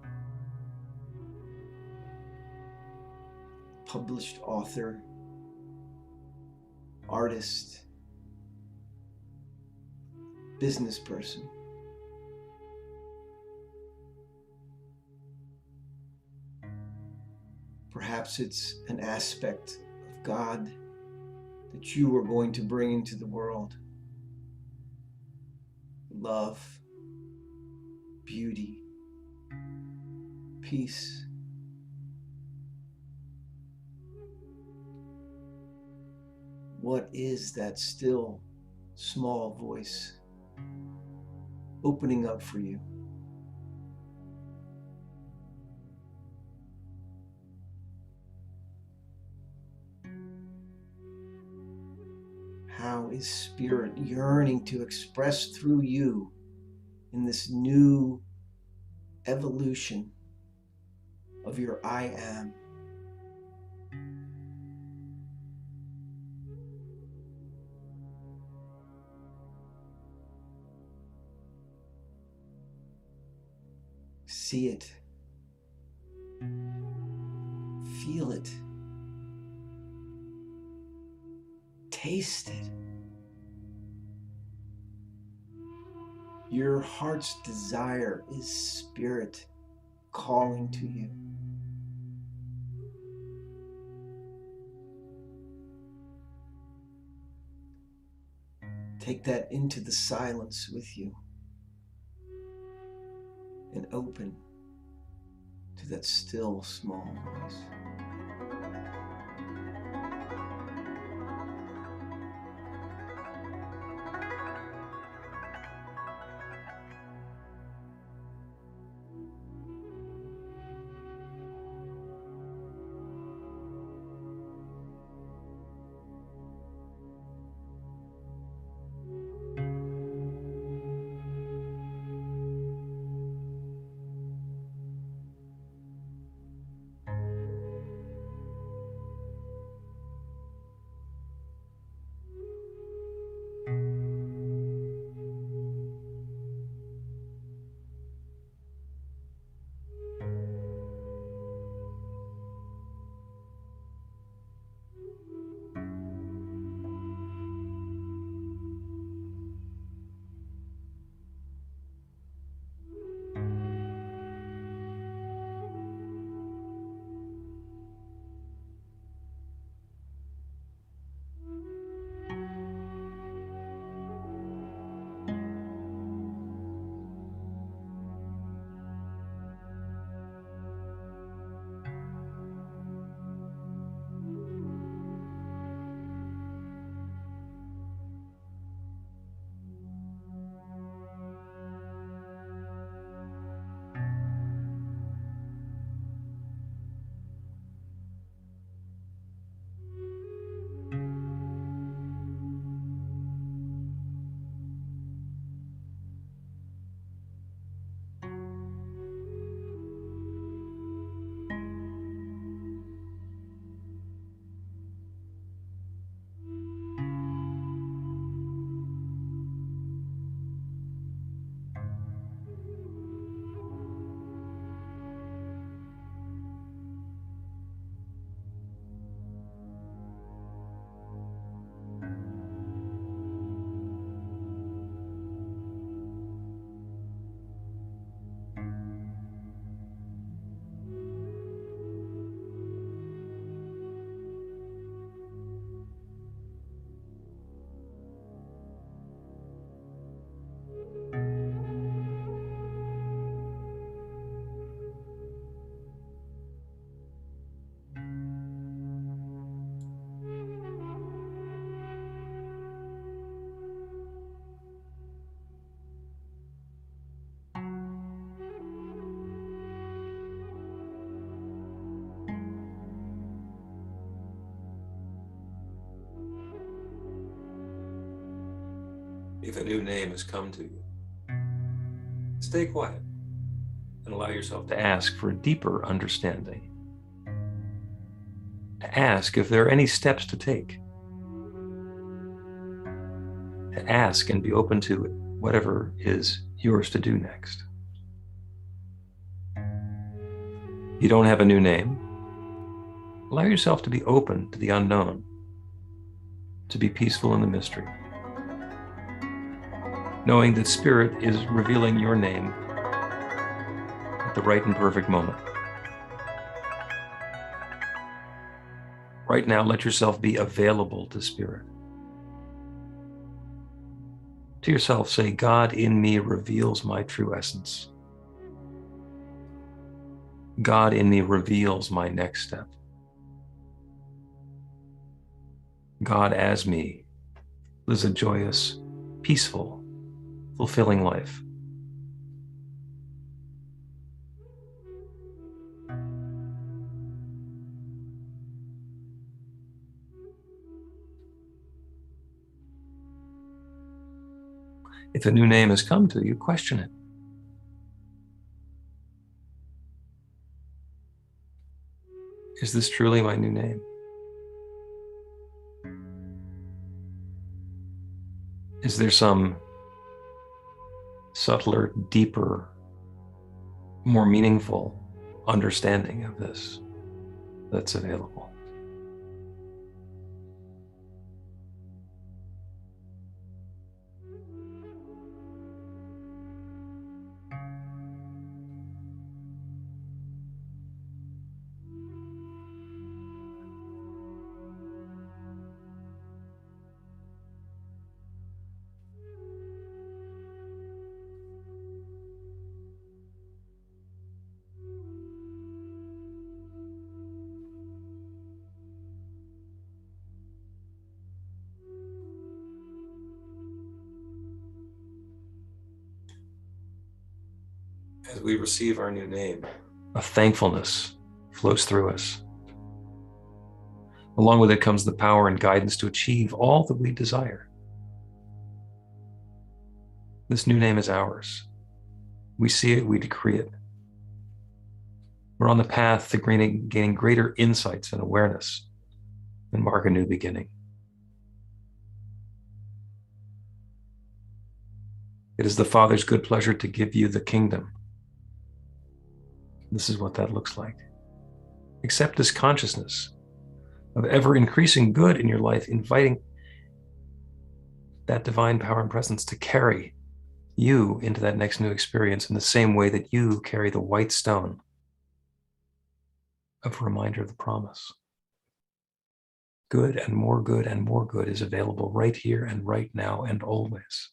published author, artist, business person. Perhaps it's an aspect of God that you are going to bring into the world. Love, beauty, peace. What is that still small voice opening up for you? How is spirit yearning to express through you in this new evolution of your I am? See it. Feel it. Taste it. Your heart's desire is spirit calling to you. Take that into the silence with you and open to that still small voice. If a new name has come to you, stay quiet and allow yourself to ask for a deeper understanding. To ask if there are any steps to take. To ask and be open to whatever is yours to do next. If you don't have a new name, allow yourself to be open to the unknown, to be peaceful in the mystery, knowing that Spirit is revealing your name at the right and perfect moment. Right now, let yourself be available to Spirit. To yourself, say, God in me reveals my true essence. God in me reveals my next step. God as me lives a joyous, peaceful, fulfilling life. If a new name has come to you, question it. Is this truly my new name? Is there some subtler, deeper, more meaningful understanding of this that's available? As we receive our new name, a thankfulness flows through us. Along with it comes the power and guidance to achieve all that we desire. This new name is ours. We see it, we decree it. We're on the path to gaining greater insights and awareness and mark a new beginning. It is the Father's good pleasure to give you the kingdom. This is what that looks like. Accept this consciousness of ever increasing good in your life, inviting that divine power and presence to carry you into that next new experience in the same way that you carry the white stone of a reminder of the promise. Good and more good and more good is available right here and right now and always.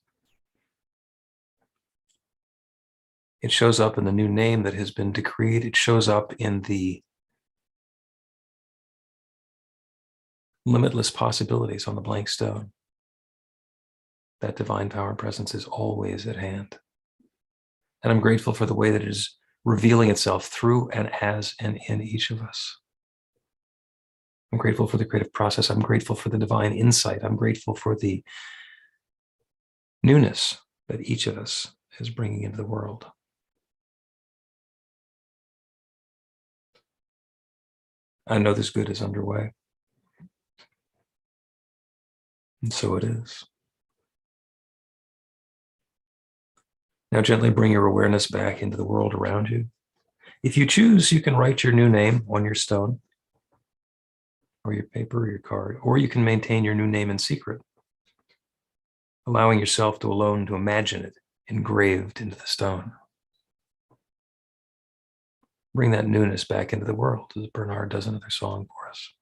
It shows up in the new name that has been decreed. It shows up in the limitless possibilities on the blank stone. That divine power and presence is always at hand. And I'm grateful for the way that it is revealing itself through and as and in each of us. I'm grateful for the creative process. I'm grateful for the divine insight. I'm grateful for the newness that each of us is bringing into the world. I know this good is underway. And so it is. Now gently bring your awareness back into the world around you. If you choose, you can write your new name on your stone or your paper or your card, or you can maintain your new name in secret, allowing yourself to alone to imagine it engraved into the stone. Bring that newness back into the world, as Bernard does another song for us.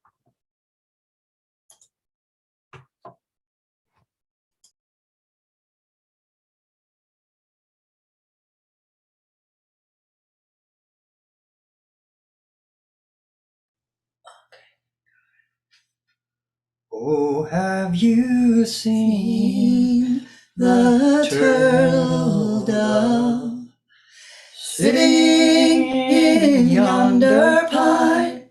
Oh, have you seen the turtle dove sitting in yonder pine?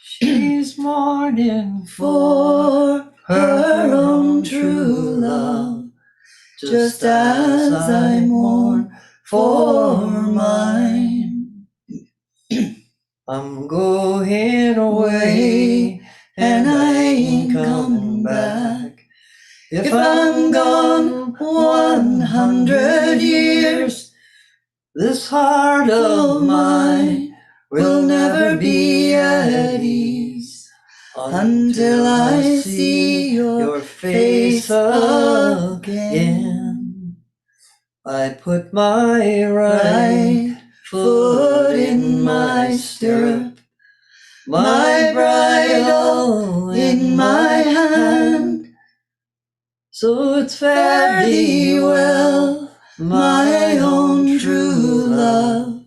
She's mourning for her own true love, just as I mourn for mine. I'm going away and I ain't coming back. If I'm gone 100 years, this heart of mine will never be at ease until I see your face again. I put my right foot in my stirrup, my bridle in my hand. So it's fare thee well, my own true love.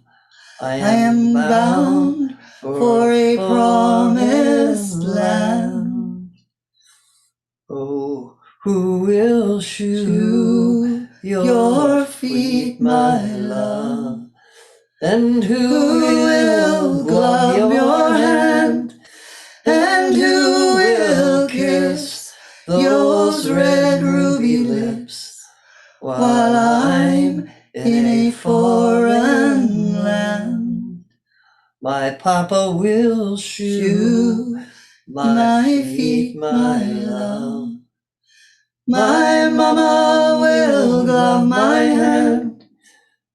I am bound for a promised land. Oh, who will shoe your feet, my love? And who will glove your hand? And who will kiss those red ruby lips while I'm in a foreign land? My papa will shoe my feet, my love. My mama will glove my hand.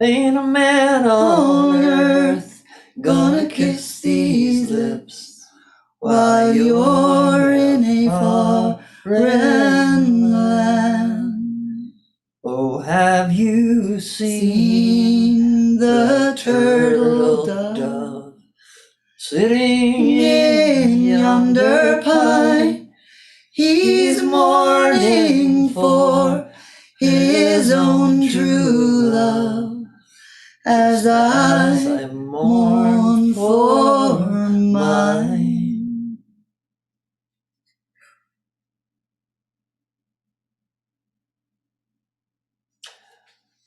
Ain't a man on earth gonna kiss these lips while you're in a foreign land. Oh, have you seen the turtle dove sitting in yonder pine? He's mourning for his own true love, as I mourn for mine.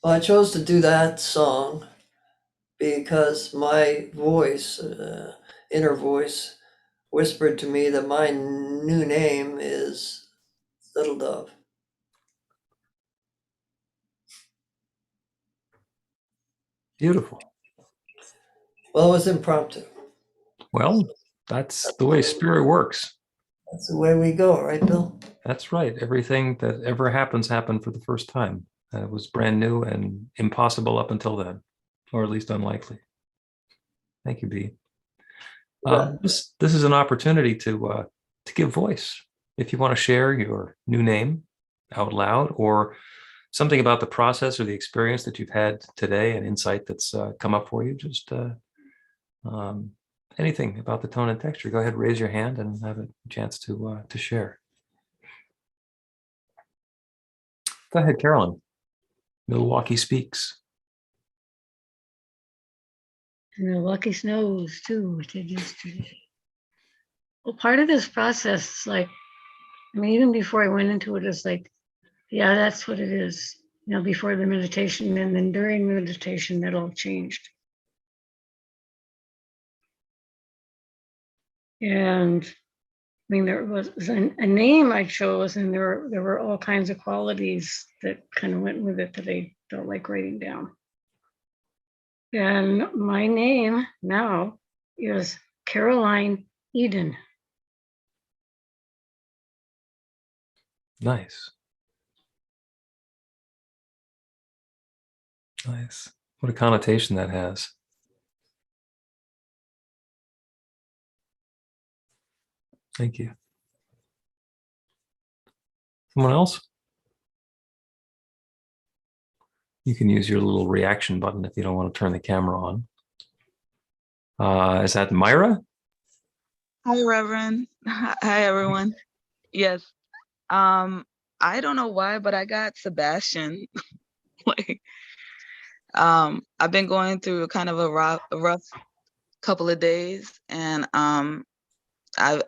Well, I chose to do that song because my voice, inner voice, whispered to me that my new name is Little Dove. Beautiful. Well, it was impromptu. Well, that's the way spirit works. That's the way we go, right, Bill? That's right. Everything that ever happens happened for the first time. It was brand new and impossible up until then, or at least unlikely. Thank you, B. This is an opportunity to give voice. If you want to share your new name out loud, or something about the process or the experience that you've had today, an insight that's come up for you, just anything about the tone and texture, go ahead, raise your hand and have a chance to share. Go ahead, Carolyn. Milwaukee Speaks. Milwaukee snows too, which it used to. Well, part of this process, like, I mean, even before I went into it, it's like, yeah, that's what it is. You know, before the meditation, and then during meditation, it all changed. And I mean, there was a name I chose, and there were all kinds of qualities that kind of went with it that I don't like writing down. And my name now is Caroline Eden. Nice. Nice. What a connotation that has. Thank you. Someone else? You can use your little reaction button if you don't want to turn the camera on. Is that Myra? Hi, Reverend. Hi, everyone. Yes. I don't know why, but I got Sebastian. Like, I've been going through kind of a rough couple of days, and I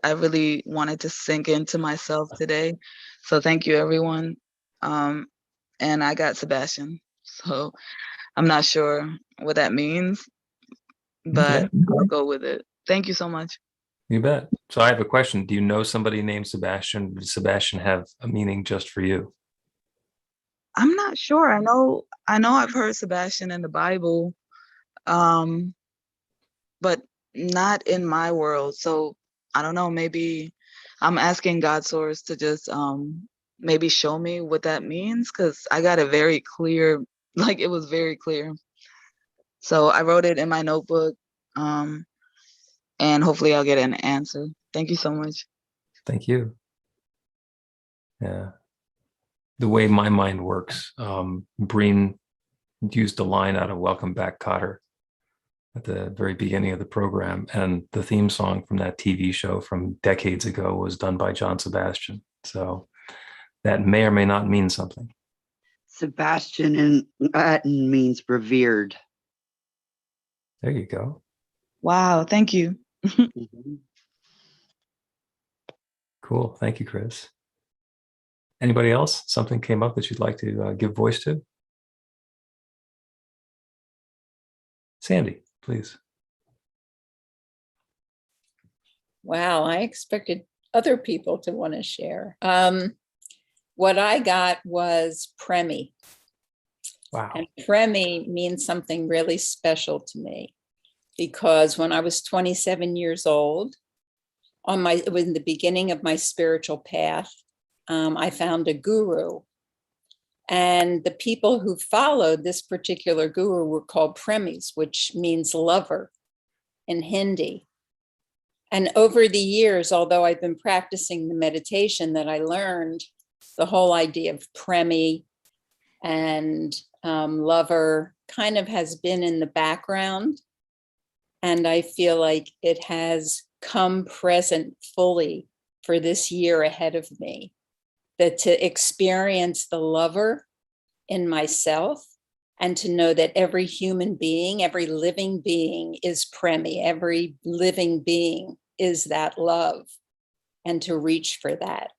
really wanted to sink into myself today. So thank you, everyone. And I got Sebastian. So I'm not sure what that means, but I'll go with it. Thank you so much. You bet. So I have a question. Do you know somebody named Sebastian? Does Sebastian have a meaning just for you? I'm not sure. I know I've heard Sebastian in the Bible, but not in my world. So I don't know, maybe I'm asking God source to just maybe show me what that means, because I got it very clear, like it was very clear. So I wrote it in my notebook, and hopefully I'll get an answer. Thank you so much. Thank you. Yeah. The way my mind works, Breen used a line out of Welcome Back, Kotter at the very beginning of the program. And the theme song from that TV show from decades ago was done by John Sebastian. So that may or may not mean something. Sebastian in Latin means revered. There you go. Wow, thank you. Mhm. Cool. Thank you, Chris. Anybody else? Something came up that you'd like to give voice to? Sandy, please. Wow, I expected other people to want to share. What I got was Premi. Wow. And Premi means something really special to me, because when I was 27 years old, it was in the beginning of my spiritual path, I found a guru. And the people who followed this particular guru were called Premis, which means lover in Hindi. And over the years, although I've been practicing the meditation that I learned, the whole idea of Premi and lover kind of has been in the background. And I feel like it has come present fully for this year ahead of me, that to experience the lover in myself and to know that every human being, every living being is Premi, every living being is that love, and to reach for that.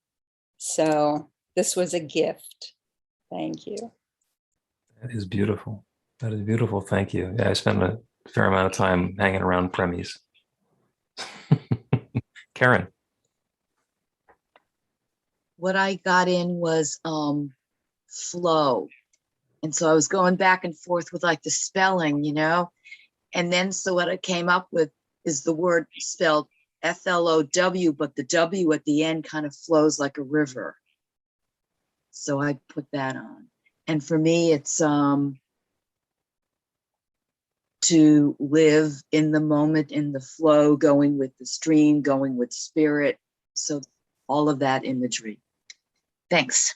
So this was a gift. Thank you. That is beautiful. That is beautiful. Thank you. Yeah, I spent a fair amount of time hanging around Premies. Karen. What I got in was flow. And so I was going back and forth with like the spelling, and then so what I came up with is the word spelled FLOW, but the W at the end kind of flows like a river. So I put that on. And for me, it's to live in the moment, in the flow, going with the stream, going with spirit. So all of that imagery. Thanks.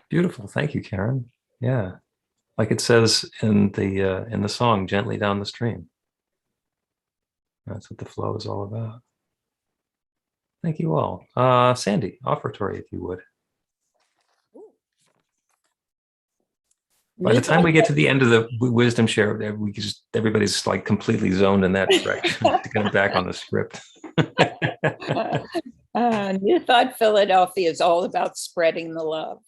Beautiful. Thank you, Karen. Yeah. Like it says in the song, Gently Down the Stream. That's what the flow is all about. Thank you all. Sandy, offertory, if you would. By the time we get to the end of the wisdom share, everybody's like completely zoned in that direction to get back on the script. New Thought Philadelphia is all about spreading the love.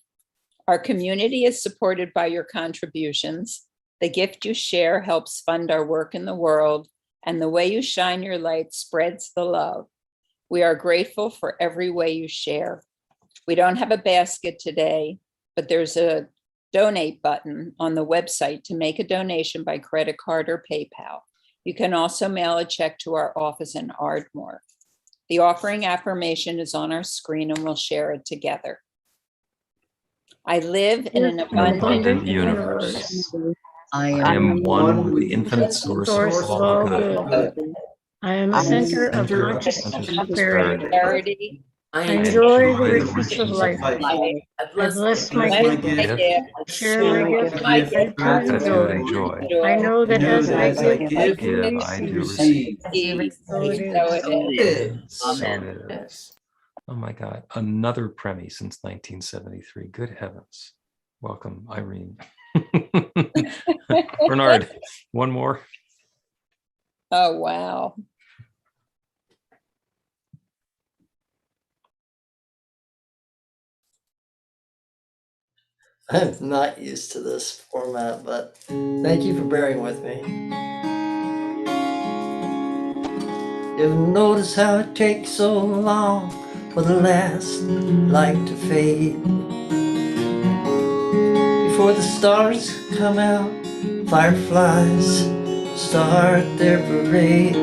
Our community is supported by your contributions. The gift you share helps fund our work in the world, and the way you shine your light spreads the love. We are grateful for every way you share. We don't have a basket today, but there's a donate button on the website to make a donation by credit card or PayPal. You can also mail a check to our office in Ardmore. The offering affirmation is on our screen and we'll share it together. I live in an abundant universe. I I am am one with the infinite source of all good. I am a center of consciousness and prosperity. prosperity. I I enjoy the enjoy the richness of life. I I bless bless my my gift. gift, share my gift, my gratitude Gratitude and and joy. joy. I know that as I as I give, give, I do receive. receive. So it is. It is. So Amen. it is. Oh my God. Another Premi since 1973. Good heavens. Welcome, Irene. Bernard, one more. Oh, wow. I'm not used to this format, but thank you for bearing with me. You've noticed how it takes so long for the last light to fade before Before the stars come out, fireflies start their parade.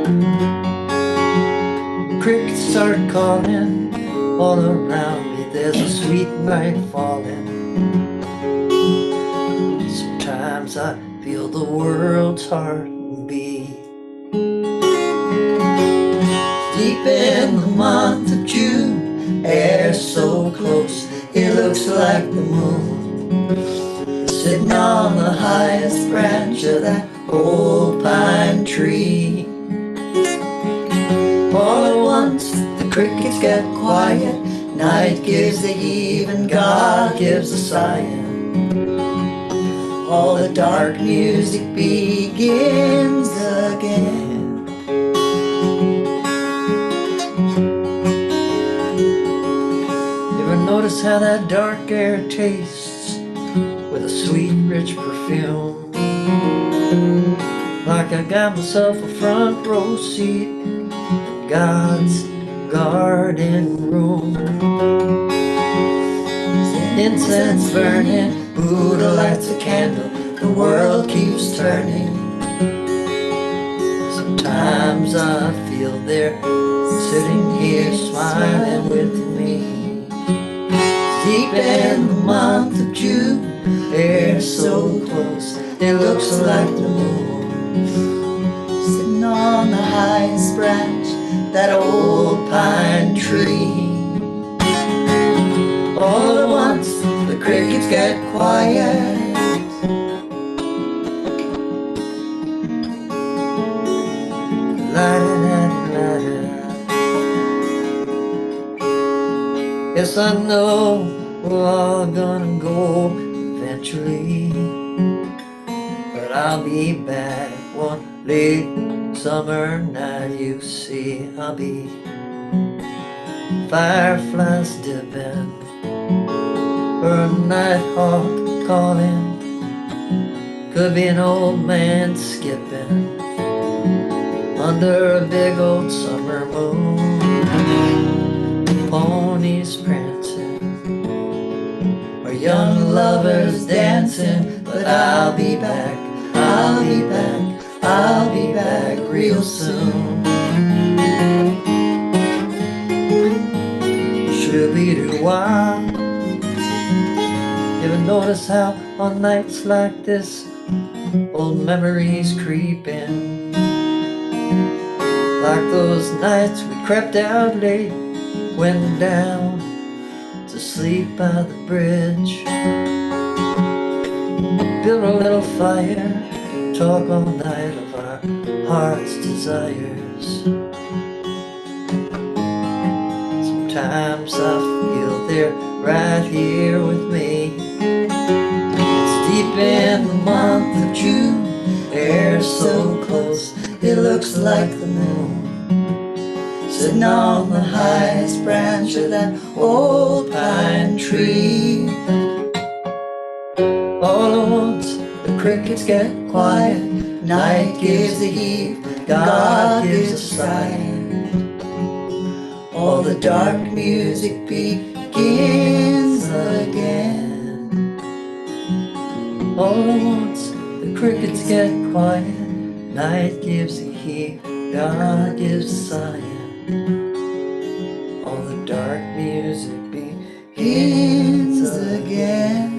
Crickets start calling all around me. There's a sweet night falling. Sometimes I feel the world's heartbeat. Deep in the month of June, air so close, it looks like the moon, sitting on the highest branch of that old pine tree. All at once, the crickets get quiet, night gives the eve and God gives the sighing. All the dark music begins again. Ever notice how that dark air tastes with a sweet, rich perfume? Like I got myself a front row seat in God's garden room. Incense burning, Buddha lights a candle, the world keeps turning. Sometimes I feel they're sitting here smiling with me. Deep in the month of June, air so close, it looks like the moon, sitting on the highest branch, that old pine tree. All at once, the crickets get quiet. La-da-da-da-da. Yes, I know we're all gonna go eventually, but I'll be back one late summer night. You see, I'll be fireflies dipping, or a nighthawk calling, could be an old man skipping under a big old summer moon. Ponies prancing, or young lovers dancing, but I'll be back, I'll be back, I'll be back real soon. Shoo-be-doo-wah. Ever notice how on nights like this old memories creep in? Like those nights we crept out late, went down to sleep by the bridge, build a little fire, talk all night of our heart's desires. Sometimes I feel they're right here with me. It's deep in the month of June, air so close, it looks like the moon, sitting on the highest branch of that old pine tree. All at once, the crickets get quiet, night gives a heave, God gives a sigh. All the dark music begins again. All at once, the crickets get quiet, night gives a heave, God gives a sigh. All the dark music begins again.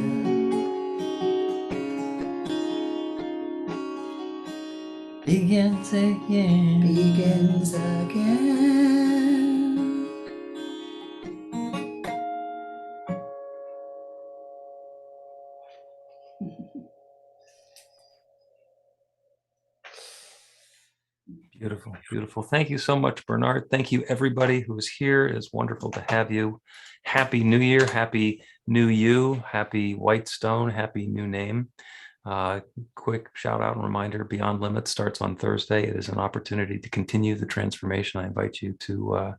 Begins again. Begins again. Beautiful, beautiful. Thank you so much, Bernard. Thank you, everybody who is here. It is wonderful to have you. Happy New Year, happy new you, happy Whitestone, happy new name. Quick shout out and reminder, Beyond Limits starts on Thursday. It is an opportunity to continue the transformation. I invite you to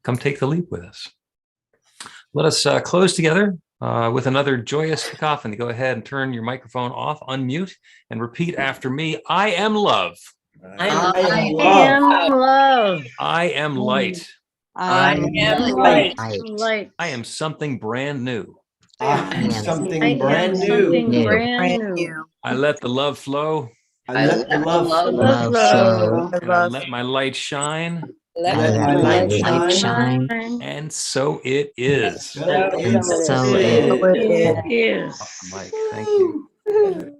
come take the leap with us. Let us close together with another joyous cacophony. Go ahead and turn your microphone off, unmute, and repeat after me. I am love. I am Love. I am light. I am light. Light. I am something brand new. I am am something I brand am new. something new. brand new. I let the love flow, I let the love The flow. love flow. and I let my light shine, Let Let my my light light shine. Shine. and so it is. So So it it is. It is. Off the mic. Thank you.